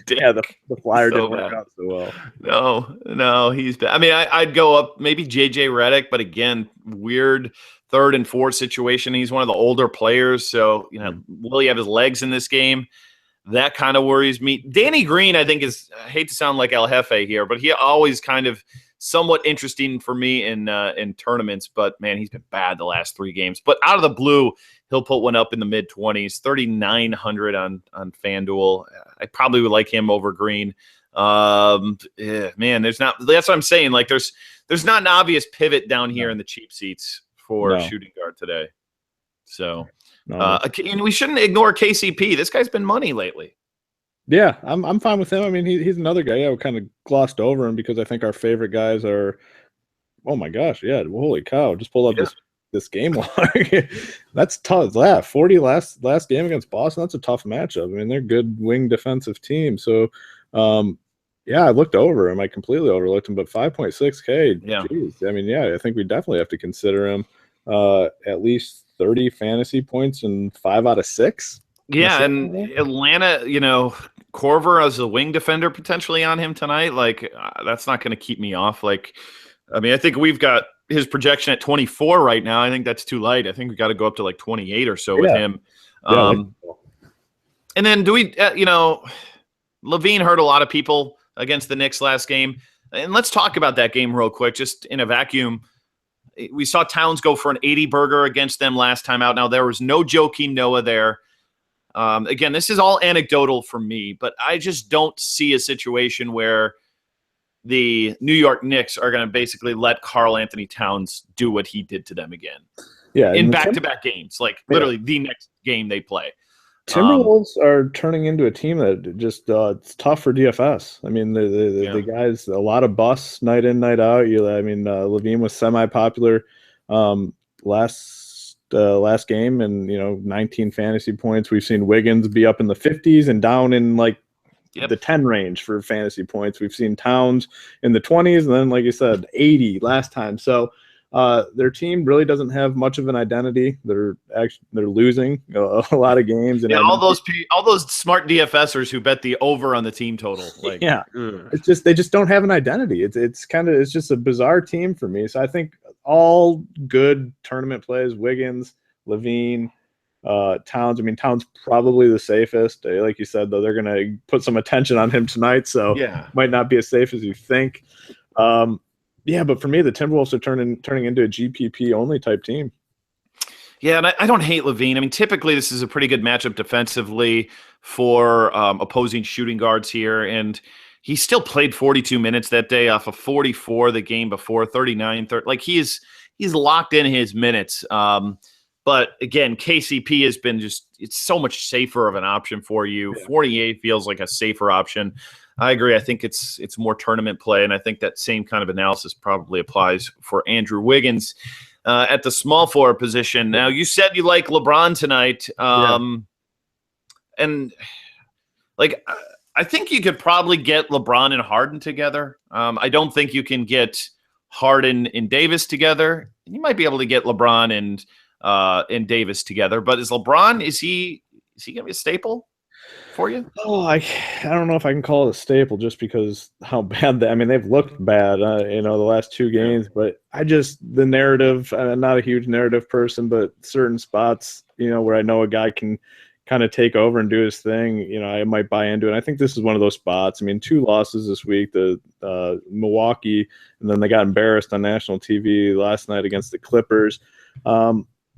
Yeah, the flyer didn't work out so well. No, he's bad. I mean, I'd go up maybe J.J. Redick, but again, weird third and fourth situation. He's one of the older players, so will he have his legs in this game? That kind of worries me. Danny Green, I think, I hate to sound like El Jefe here, but he always kind of somewhat interesting for me in tournaments. But man, he's been bad the last 3 games. But out of the blue, he'll put one up in the mid-20s, 3,900 on FanDuel. I probably would like him over Green. Man, that's what I'm saying. Like there's not an obvious pivot down here in the cheap seats for shooting guard today. So and we shouldn't ignore KCP. This guy's been money lately. Yeah, I'm fine with him. I mean, he's another guy. Yeah, we kind of glossed over him because I think our favorite guys are. Oh my gosh! Yeah, holy cow! Just pulled up this game log. That's tough. 40 last game against Boston. That's a tough matchup. I mean, they're a good wing defensive team. So, I looked over him. I completely overlooked him. But 5.6K. Yeah. Geez. I mean, I think we definitely have to consider him. At least 30 fantasy points and 5 out of 6. Yeah, and Atlanta, Corver as a wing defender potentially on him tonight. Like, that's not going to keep me off. Like, I mean, I think we've got his projection at 24 right now. I think that's too light. I think we got to go up to like 28 or so with him. And then do we, Levine hurt a lot of people against the Knicks last game. And let's talk about that game real quick, just in a vacuum. We saw Towns go for an 80 burger against them last time out. Now, there was no Joakim Noah there. Again, this is all anecdotal for me, but I just don't see a situation where the New York Knicks are going to basically let Karl Anthony Towns do what he did to them again. Yeah, in back-to-back games, like literally the next game they play. Timberwolves are turning into a team that just it's tough for DFS. I mean, the guys, a lot of busts night in, night out. Levine was semi-popular last game, and 19 fantasy points. We've seen Wiggins be up in the 50s and down in like the 10 range for fantasy points. We've seen Towns in the 20s, and then, like you said, 80 last time. So their team really doesn't have much of an identity. They're losing a lot of games, and all those smart DFSers who bet the over on the team total. Like, it's just they just don't have an identity. It's just a bizarre team for me. So I think all good tournament plays: Wiggins, Levine, Towns. I mean, Towns probably the safest. Like you said, though, they're going to put some attention on him tonight, so might not be as safe as you think. But for me, the Timberwolves are turning into a GPP only type team. Yeah, and I don't hate Levine. I mean, typically this is a pretty good matchup defensively for opposing shooting guards here, and he still played 42 minutes that day off of 44 the game before, 39, 30. Like he's locked in his minutes. But again, KCP has been it's so much safer of an option for you. 48 feels like a safer option. I agree. I think it's more tournament play, and I think that same kind of analysis probably applies for Andrew Wiggins at the small forward position. Now, you said you like LeBron tonight, and like I think you could probably get LeBron and Harden together. I don't think you can get Harden and Davis together. You might be able to get LeBron and Davis together, but is LeBron is he going to be a staple for you? Oh, I don't know if I can call it a staple just because how bad they've looked bad, the last 2 games. But the narrative. I'm not a huge narrative person, but certain spots, where I know a guy can kind of take over and do his thing, I might buy into it. I think this is one of those spots. I mean, 2 losses this week, the Milwaukee, and then they got embarrassed on national TV last night against the Clippers.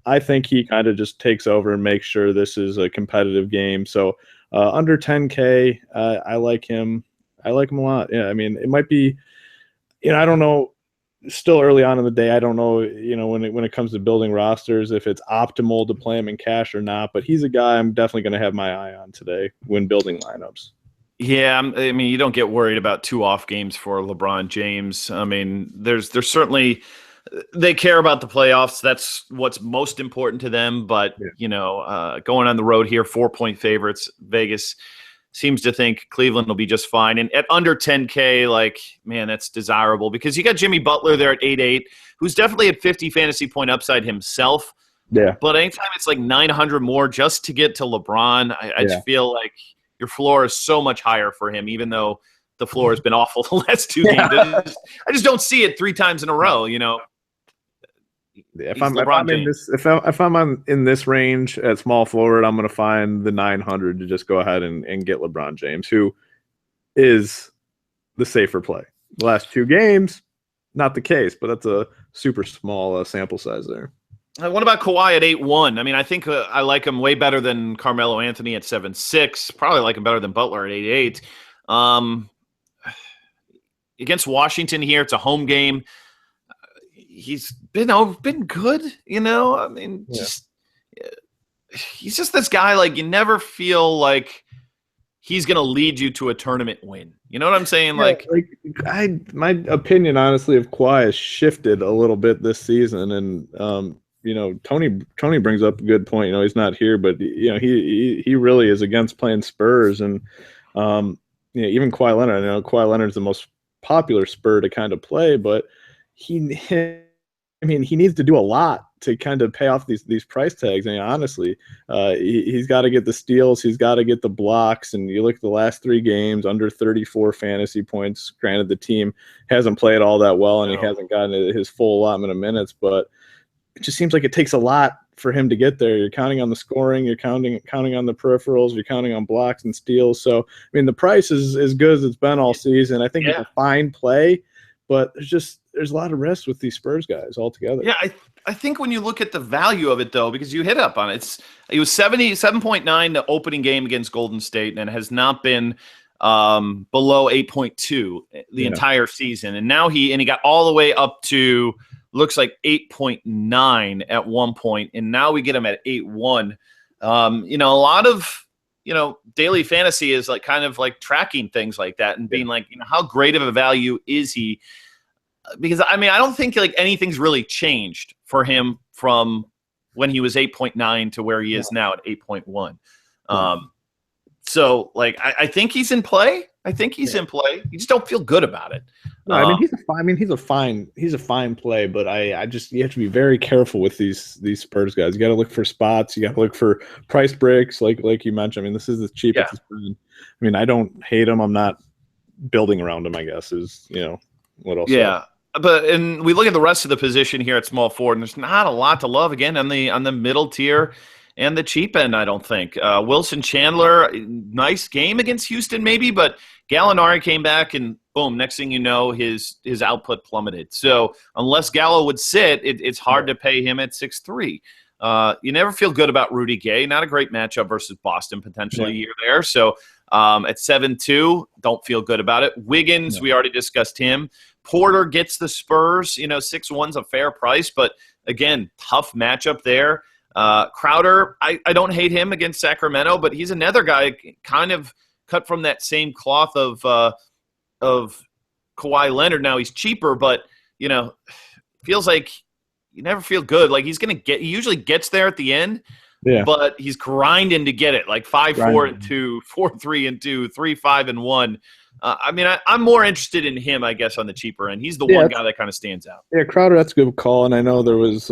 I think he kind of just takes over and makes sure this is a competitive game. So under 10K, I like him. I like him a lot. Yeah, I mean, it might be, I don't know. still early on in the day. I don't know, when it comes to building rosters, if it's optimal to play him in cash or not. But he's a guy I'm definitely going to have my eye on today when building lineups. Yeah, I mean, you don't get worried about 2 off games for LeBron James. I mean, there's certainly they care about the playoffs. That's what's most important to them. But going on the road here, 4-point favorites. Vegas seems to think Cleveland will be just fine. And at under 10K, like, man, that's desirable because you got Jimmy Butler there at 8-8, who's definitely at 50 fantasy point upside himself. Yeah. But anytime it's like 900 more just to get to LeBron, I just feel like your floor is so much higher for him, even though the floor has been awful the last 2 games. I just don't see it 3 times in a row, If I'm in this range at small forward, I'm going to find the 900 to just go ahead and get LeBron James, who is the safer play. The last 2 games, not the case, but that's a super small sample size there. What about Kawhi at 8-1? I mean, I think I like him way better than Carmelo Anthony at 7-6. Probably like him better than Butler at 8-8. Against Washington here, it's a home game. He's been good, I mean, he's just this guy, like, you never feel like he's going to lead you to a tournament win. You know what I'm saying? My opinion, honestly, of Kawhi has shifted a little bit this season. And, Tony brings up a good point. He's not here, but, he really is against playing Spurs. And, even Kawhi Leonard, I know Kawhi Leonard's the most popular Spur to kind of play, but he needs to do a lot to kind of pay off these price tags. I mean, honestly, he's got to get the steals, he's got to get the blocks, and you look at the last 3 games, under 34 fantasy points. Granted, the team hasn't played all that well, and he hasn't gotten his full allotment of minutes, but it just seems like it takes a lot for him to get there. You're counting on the scoring, you're counting on the peripherals, you're counting on blocks and steals. So, I mean, the price is as good as it's been all season. I think it's a fine play, but there's a lot of risk with these Spurs guys altogether. Yeah, I think when you look at the value of it, though, because you hit up on it, it was 77.9 the opening game against Golden State, and has not been below 8.2 the entire season. And now he got all the way up to looks like 8.9 at one point, and now we get him at 8.1. A lot of daily fantasy is like kind of like tracking things like that and being like, how great of a value is he? Because I mean, I don't think like anything's really changed for him from when he was 8.9 to where he is now at 8.1. So like, I think he's in play. In play. You just don't feel good about it. No, I mean he's a fine play, but you have to be very careful with these Spurs guys. You got to look for spots. You got to look for price breaks, like you mentioned. I mean, this is the cheapest. Yeah. I mean, I don't hate him. I'm not building around him, I guess, is what else. Yeah. And we look at the rest of the position here at small forward, and there's not a lot to love again on the middle tier and the cheap end, I don't think. Wilson Chandler, nice game against Houston maybe, but Gallinari came back and boom, next thing you know, his output plummeted. So unless Gallo would sit, it's hard to pay him at 6.3. You never feel good about Rudy Gay. Not a great matchup versus Boston potentially here there. So at 7.2, don't feel good about it. Wiggins, we already discussed him. Porter gets the Spurs. 6.1's a fair price, but again, tough matchup there. Crowder, I don't hate him against Sacramento, but he's another guy kind of cut from that same cloth of Kawhi Leonard. Now he's cheaper, but feels like you never feel good. Like he usually gets there at the end, but he's grinding to get it, like 5-4-2, 4-3-2, 3-5-1. I mean, I'm more interested in him, I guess, on the cheaper end. He's the one guy that kind of stands out. Yeah, Crowder, that's a good call. And I know there was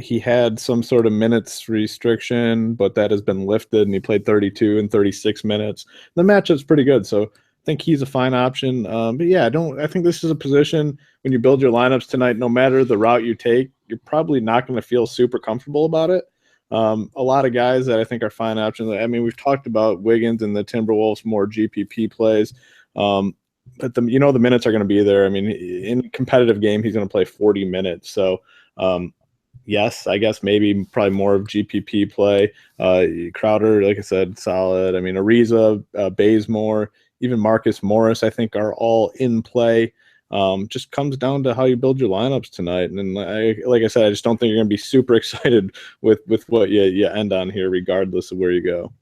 he had some sort of minutes restriction, but that has been lifted, and he played 32 and 36 minutes. The matchup's pretty good, so I think he's a fine option. But yeah, I think this is a position when you build your lineups tonight, no matter the route you take, you're probably not going to feel super comfortable about it. A lot of guys that I think are fine options. I mean, we've talked about Wiggins and the Timberwolves, more GPP plays. But the minutes are going to be there. I mean, in a competitive game, he's going to play 40 minutes. So, yes, I guess maybe probably more of GPP play. Crowder, like I said, solid. I mean, Ariza, Bazemore, even Marcus Morris, I think are all in play. Just comes down to how you build your lineups tonight. And like I said, I just don't think you're going to be super excited with what you end on here, regardless of where you go.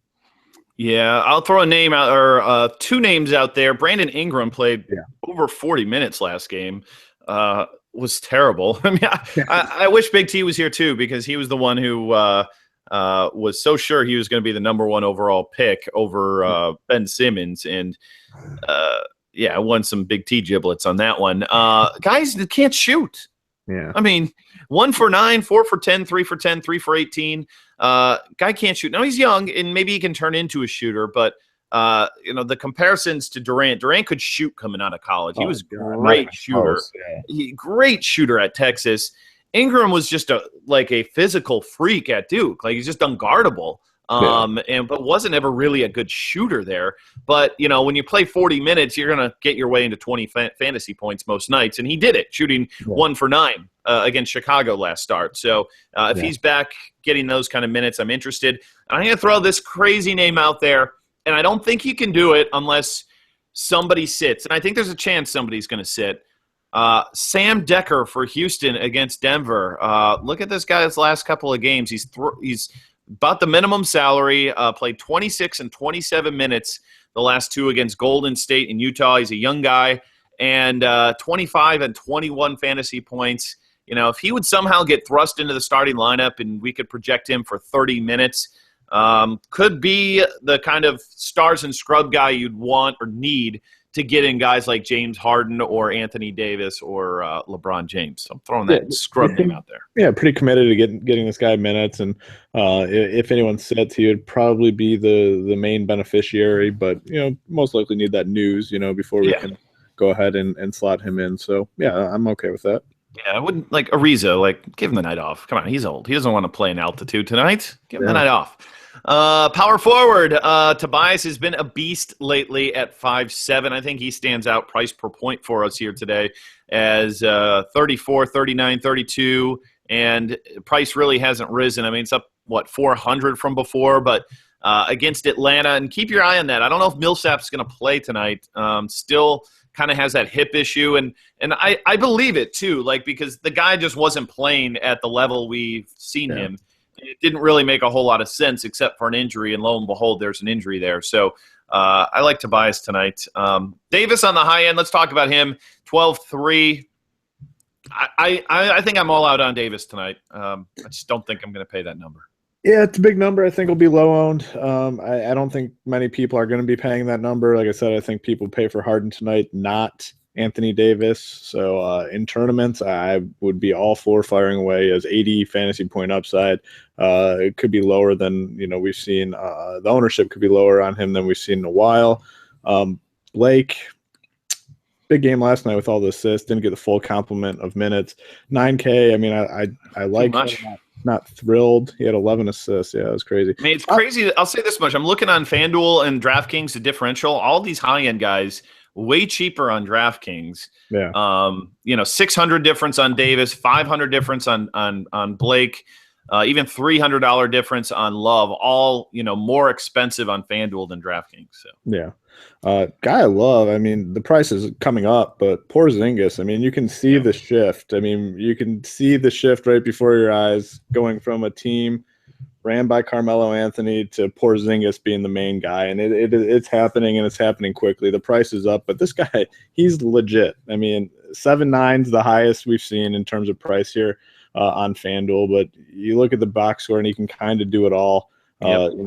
Yeah, I'll throw a name out, or two names out there. Brandon Ingram played over 40 minutes last game. Was terrible. I mean, I wish Big T was here too, because he was the one who was so sure he was going to be the number 1 overall pick over Ben Simmons, and I won some Big T giblets on that one. Guys that can't shoot. Yeah, I mean, 1 for 9, 4 for 10, 3 for 10, 3 for 18. Guy can't shoot. Now he's young, and maybe he can turn into a shooter, but the comparisons to Durant could shoot coming out of college. He was a great shooter. Great shooter at Texas. Ingram was just a physical freak at Duke. Like, he's just unguardable. But wasn't ever really a good shooter there. But, when you play 40 minutes, you're going to get your way into 20 fantasy points most nights. And he did it, shooting 1 for 9 against Chicago last start. So if he's back getting those kind of minutes, I'm interested. And I'm going to throw this crazy name out there, and I don't think he can do it unless somebody sits. And I think there's a chance somebody's going to sit. Sam Decker for Houston against Denver. Look at this guy's last couple of games. He's about the minimum salary, played 26 and 27 minutes the last 2 against Golden State and Utah. He's a young guy, and 25 and 21 fantasy points. If he would somehow get thrust into the starting lineup and we could project him for 30 minutes, could be the kind of stars and scrub guy you'd want or need to get in guys like James Harden or Anthony Davis or LeBron James. So I'm throwing that scrub name out there. Yeah, pretty committed to getting this guy minutes. And if anyone sits, he would probably be the main beneficiary. But, most likely need that news, before we can go ahead and slot him in. So, I'm okay with that. Yeah, I wouldn't like Ariza. Give him the night off. Come on, he's old. He doesn't want to play in altitude tonight. Give him the night off. Power forward, Tobias has been a beast lately at 5'7". I think he stands out price per point for us here today as 34, 39, 32, and price really hasn't risen. I mean, it's up, 400 from before, but against Atlanta, and keep your eye on that. I don't know if Millsap's going to play tonight. Still kind of has that hip issue, and I believe it too, because the guy just wasn't playing at the level we've seen him. It didn't really make a whole lot of sense except for an injury, and lo and behold, there's an injury there. So I like Tobias tonight. Davis on the high end, let's talk about him. 12-3. I think I'm all out on Davis tonight. I just don't think I'm going to pay that number. Yeah, it's a big number. I think it'll be low owned. I don't think many people are going to be paying that number. Like I said, I think people pay for Harden tonight, not Anthony Davis. So in tournaments, I would be all for firing away as 80 fantasy point upside. It could be lower than we've seen. The ownership could be lower on him than we've seen in a while. Blake, big game last night with all the assists. Didn't get the full complement of minutes. 9K. I mean, I like him. Not thrilled. He had 11 assists. Yeah, it was crazy. I mean, it's crazy. I'll say this much. I'm looking on FanDuel and DraftKings, the differential. All these high-end guys, way cheaper on DraftKings. Yeah. 600 difference on Davis, 500 difference on Blake, even $300 difference on Love. All more expensive on FanDuel than DraftKings. So yeah. Guy I love. I mean, the price is coming up, but Porzingis. I mean, you can see the shift. I mean, you can see the shift right before your eyes, going from a team ran by Carmelo Anthony to Porzingis being the main guy, and it's happening, and it's happening quickly. The price is up, but this guy, he's legit. I mean, 7.9's the highest we've seen in terms of price here on FanDuel, but you look at the box score, and he can kind of do it all.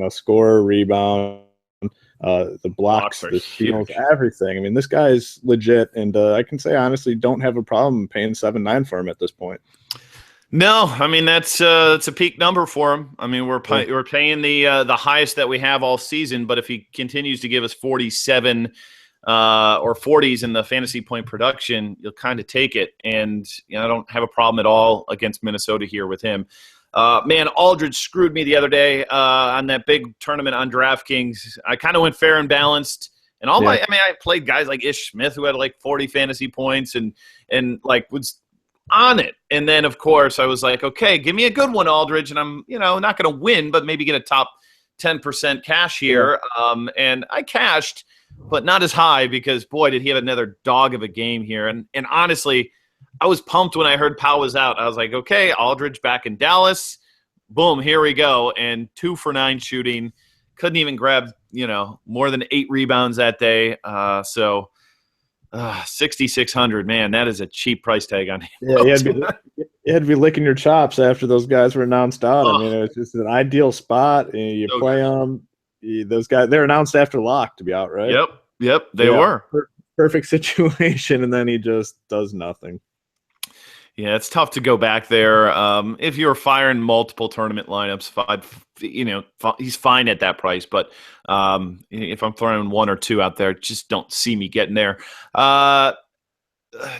Score, rebound, the blocks, the steals, everything. I mean, this guy is legit, and I can say honestly, don't have a problem paying 7.9 for him at this point. No, I mean it's a peak number for him. I mean we're paying the highest that we have all season, but if he continues to give us 47 or 40s in the fantasy point production, you'll kind of take it. And I don't have a problem at all against Minnesota here with him. Man, Aldridge screwed me the other day on that big tournament on DraftKings. I kind of went fair and balanced, and I played guys like Ish Smith who had like 40 fantasy points and like was on it. And then of course I was like, okay, give me a good one, Aldridge, and I'm not going to win, but maybe get a top 10% cash here. And I cashed, but not as high because, boy, did he have another dog of a game here. And honestly, I was pumped when I heard Powell was out. I was like, okay, Aldridge back in Dallas. Boom, here we go. And 2 for 9 shooting. Couldn't even grab, more than 8 rebounds that day. 6,600, man, that is a cheap price tag on him. Yeah, you had to be licking your chops after those guys were announced out. I mean, it was just an ideal spot. And you play them. Those guys, they're announced after lock to be out, right? Yep, they were. Perfect situation, and then he just does nothing. Yeah, it's tough to go back there. If you're firing multiple tournament lineups, he's fine at that price. But if I'm throwing 1 or 2 out there, just don't see me getting there.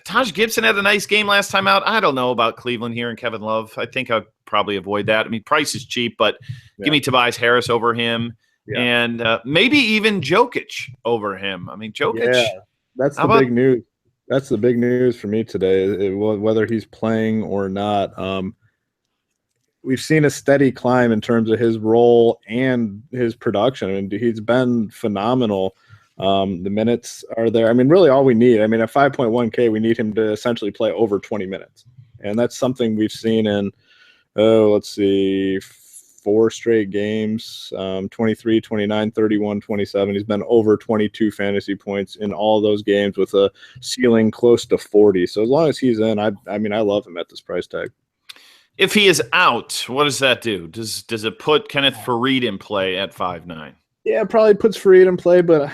Taj Gibson had a nice game last time out. I don't know about Cleveland here and Kevin Love. I think I'd probably avoid that. I mean, price is cheap, but give me Tobias Harris over him, and maybe even Jokic over him. I mean, Jokic. Yeah, that's the big news. That's the big news for me today, whether he's playing or not. We've seen a steady climb in terms of his role and his production. I mean, he's been phenomenal. The minutes are there. I mean, really all we need. I mean, at 5.1K, we need him to essentially play over 20 minutes. And that's something we've seen in, 4 straight games, 23, 29, 31, 27. He's been over 22 fantasy points in all those games with a ceiling close to 40. So as long as he's in, I love him at this price tag. If he is out, what does that do? Does it put Kenneth Faried in play at 5'9"? Yeah, it probably puts Faried in play, but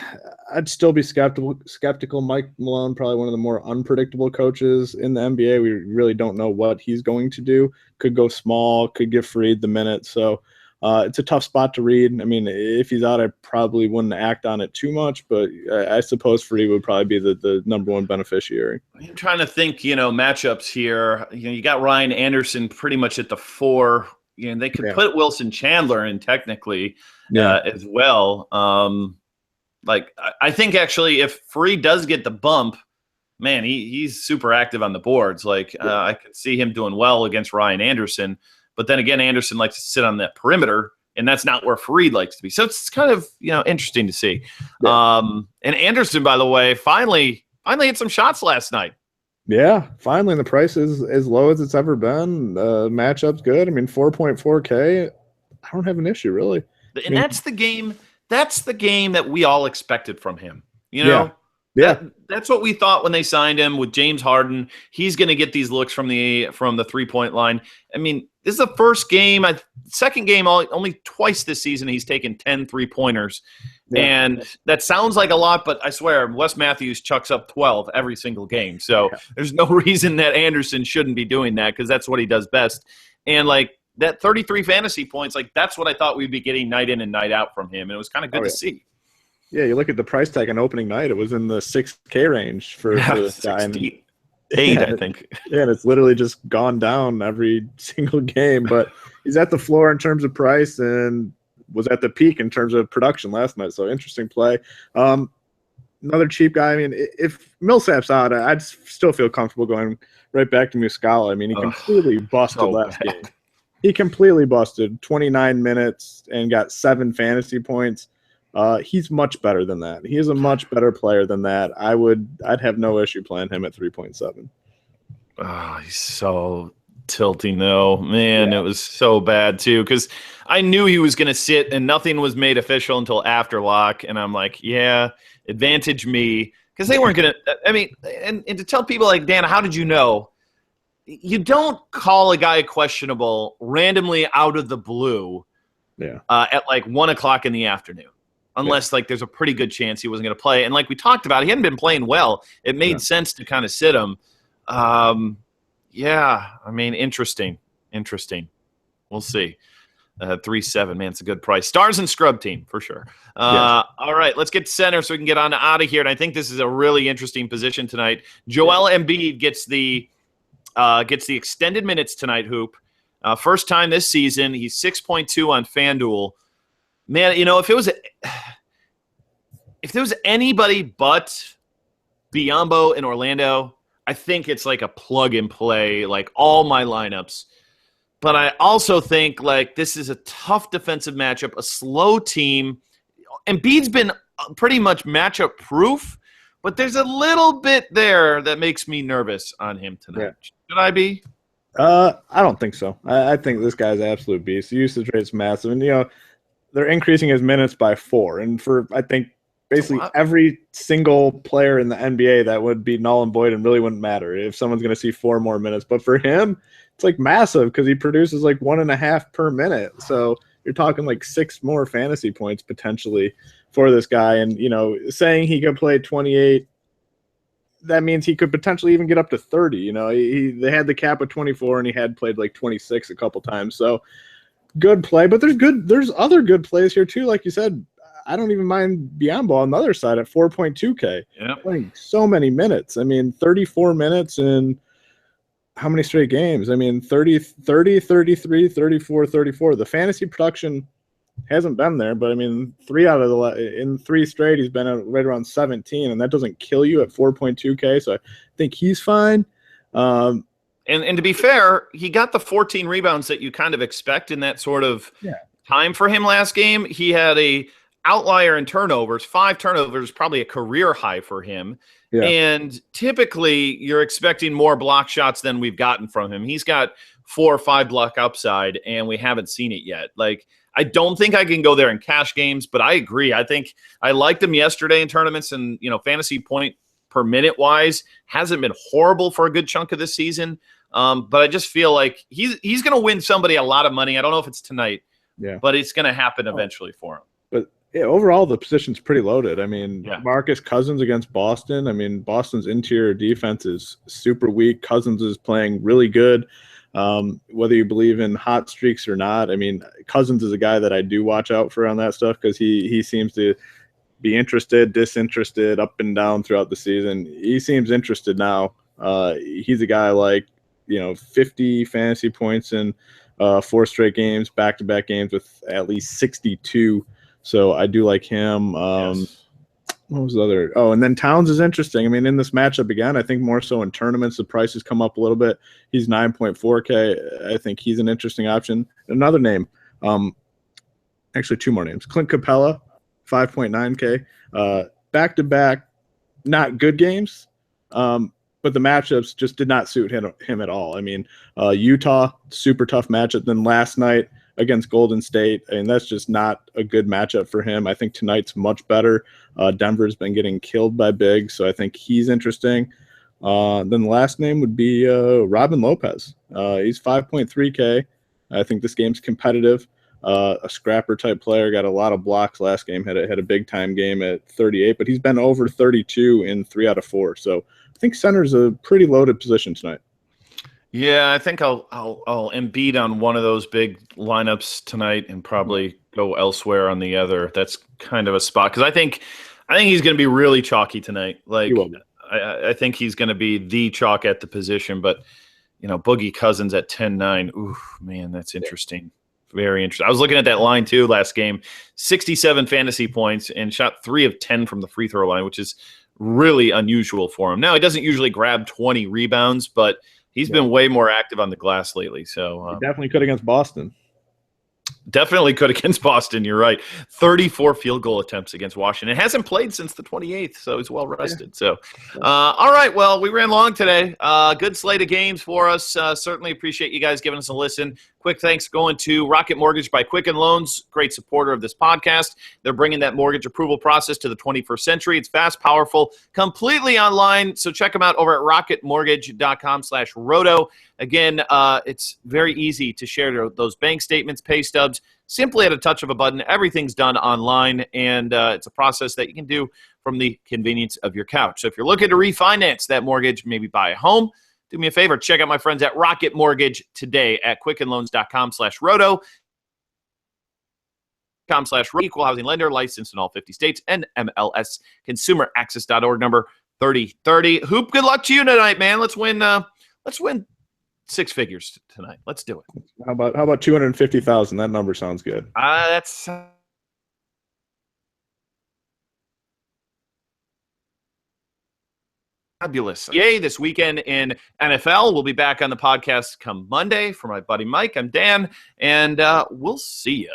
I'd still be skeptical. Mike Malone, probably one of the more unpredictable coaches in the NBA. We really don't know what he's going to do. Could go small, could give Faried the minute. So it's a tough spot to read. I mean, if he's out, I probably wouldn't act on it too much, but I suppose Faried would probably be the number one beneficiary. I'm trying to think, matchups here. You got Ryan Anderson pretty much at the 4. They could put Wilson Chandler in technically as well. I think actually if Faried does get the bump, man, he's super active on the boards. I could see him doing well against Ryan Anderson. But then again, Anderson likes to sit on that perimeter, and that's not where Faried likes to be. So it's kind of interesting to see. Yeah. And Anderson, by the way, finally hit some shots last night. Yeah, finally, the price is as low as it's ever been. Matchup's good. I mean, 4.4K. I don't have an issue really. And that's the game. That's the game that we all expected from him. Yeah. That's what we thought when they signed him with James Harden. He's going to get these looks from the 3-point line. I mean, this is the first game, second game, only twice this season he's taken 10 3-pointers. Yeah. And that sounds like a lot, but I swear Wes Matthews chucks up 12 every single game. So there's no reason that Anderson shouldn't be doing that because that's what he does best. And that 33 fantasy points, that's what I thought we'd be getting night in and night out from him. And it was kind of good to see. Yeah, you look at the price tag on opening night, it was in the 6K range for this guy. 8, I think. Yeah, and it's literally just gone down every single game. But he's at the floor in terms of price and was at the peak in terms of production last night. So interesting play. Another cheap guy. I mean, if Millsap's out, I'd still feel comfortable going right back to Muscala. I mean, he completely busted last game. He completely busted 29 minutes and got 7 fantasy points. He's much better than that. He is a much better player than that. I'd have no issue playing him at 3.7. Oh, he's so tilting though, man. It was so bad too because I knew he was going to sit and nothing was made official until after lock, and I'm like, advantage me because they weren't going to. I mean, and to tell people like Dan, how did you know? You don't call a guy questionable randomly out of the blue, at 1:00 in the afternoon. Unless there's a pretty good chance he wasn't going to play. And like we talked about, he hadn't been playing well. It made sense to kind of sit him. I mean, interesting. We'll see. 3.7, man, it's a good price. Stars and scrub team for sure. All right, let's get to center so we can get on out of here. And I think this is a really interesting position tonight. Joel Embiid gets the extended minutes tonight. Hoop, first time this season. He's 6.2 on FanDuel. Man, if there was anybody but Biyombo in Orlando, I think it's like a plug and play, all my lineups. But I also think this is a tough defensive matchup, a slow team. Embiid's been pretty much matchup proof, but there's a little bit there that makes me nervous on him tonight. Yeah. Should I be? I don't think so. I think this guy's an absolute beast. The usage rate's massive, and they're increasing his minutes by 4. And for I think basically every single player in the NBA, that would be null and void and really wouldn't matter if someone's going to see 4 more minutes. But for him, it's like massive because he produces like 1.5 per minute. So you're talking like 6 more fantasy points potentially for this guy. And, saying he could play 28, that means he could potentially even get up to 30. They had the cap of 24 and he had played like 26 a couple times. So good play, but there's other good plays here too. Like you said, I don't even mind Biyombo on the other side at 4.2K. Yeah. Playing so many minutes. 34 minutes in how many straight games? 30, 33, 34, 34. The fantasy production hasn't been there, but 3 out of in 3 straight, he's been at right around 17, and that doesn't kill you at 4.2K. So I think he's fine. And to be fair, he got the 14 rebounds that you kind of expect in that sort of time for him last game. He had a outlier in turnovers, 5 turnovers, probably a career high for him. Yeah. And typically you're expecting more block shots than we've gotten from him. He's got 4 or 5 block upside, and we haven't seen it yet. Like, I don't think I can go there in cash games, but I agree. I think I liked him yesterday in tournaments, and, fantasy point per minute wise hasn't been horrible for a good chunk of this season. But I just feel like he's going to win somebody a lot of money. I don't know if it's tonight, but it's going to happen eventually for him. But yeah, overall the position's pretty loaded. Marcus Cousins against Boston. Boston's interior defense is super weak. Cousins is playing really good. Whether you believe in hot streaks or not, Cousins is a guy that I do watch out for on that stuff because he seems to be interested, disinterested, up and down throughout the season. He seems interested now. He's a guy like 50 fantasy points in 4 straight games, back-to-back games with at least 62. So I do like him. Yes. What was the other? Oh, and then Towns is interesting. In this matchup again, I think more so in tournaments, the prices come up a little bit. He's 9.4K. I think he's an interesting option. Another name, actually 2 more names. Clint Capella, 5.9K. Back-to-back, not good games, but the matchups just did not suit him at all. Utah, super tough matchup. Then last night against Golden State, and that's just not a good matchup for him. I think tonight's much better. Denver's been getting killed by big, so I think he's interesting. Then the last name would be Robin Lopez. He's 5.3K. I think this game's competitive. A scrapper type player, got a lot of blocks last game, had a big time game at 38, but he's been over 32 in 3 out of 4. So I think center's a pretty loaded position tonight. Yeah, I think I'll Embiid on one of those big lineups tonight and probably go elsewhere on the other. That's kind of a spot because I think he's going to be really chalky tonight. Like I think he's going to be the chalk at the position, but Boogie Cousins at 10-9. Ooh, man, that's interesting. Very interesting. I was looking at that line too last game. 67 fantasy points and shot 3 of 10 from the free throw line, which is really unusual for him. Now, he doesn't usually grab 20 rebounds, but he's been way more active on the glass lately. So he definitely could against Boston. Definitely could against Boston. You're right. 34 field goal attempts against Washington. Hasn't played since the 28th, so he's well rested. So, all right. Well, we ran long today. Good slate of games for us. Certainly appreciate you guys giving us a listen. Quick thanks going to Rocket Mortgage by Quicken Loans, great supporter of this podcast. They're bringing that mortgage approval process to the 21st century. It's fast, powerful, completely online. So check them out over at rocketmortgage.com/roto. Again, it's very easy to share those bank statements, pay stubs, simply at a touch of a button. Everything's done online, and it's a process that you can do from the convenience of your couch. So if you're looking to refinance that mortgage, maybe buy a home, do me a favor, check out my friends at Rocket Mortgage today at quickenloans.com/roto. Equal housing lender, licensed in all 50 states, and MLS consumeraccess.org number 3030. Hoop, good luck to you tonight, man. Let's win 6 figures tonight. Let's do it. How about 250,000? That number sounds good. That's fabulous. Yay, this weekend in NFL. We'll be back on the podcast come Monday. For my buddy Mike, I'm Dan, and we'll see ya.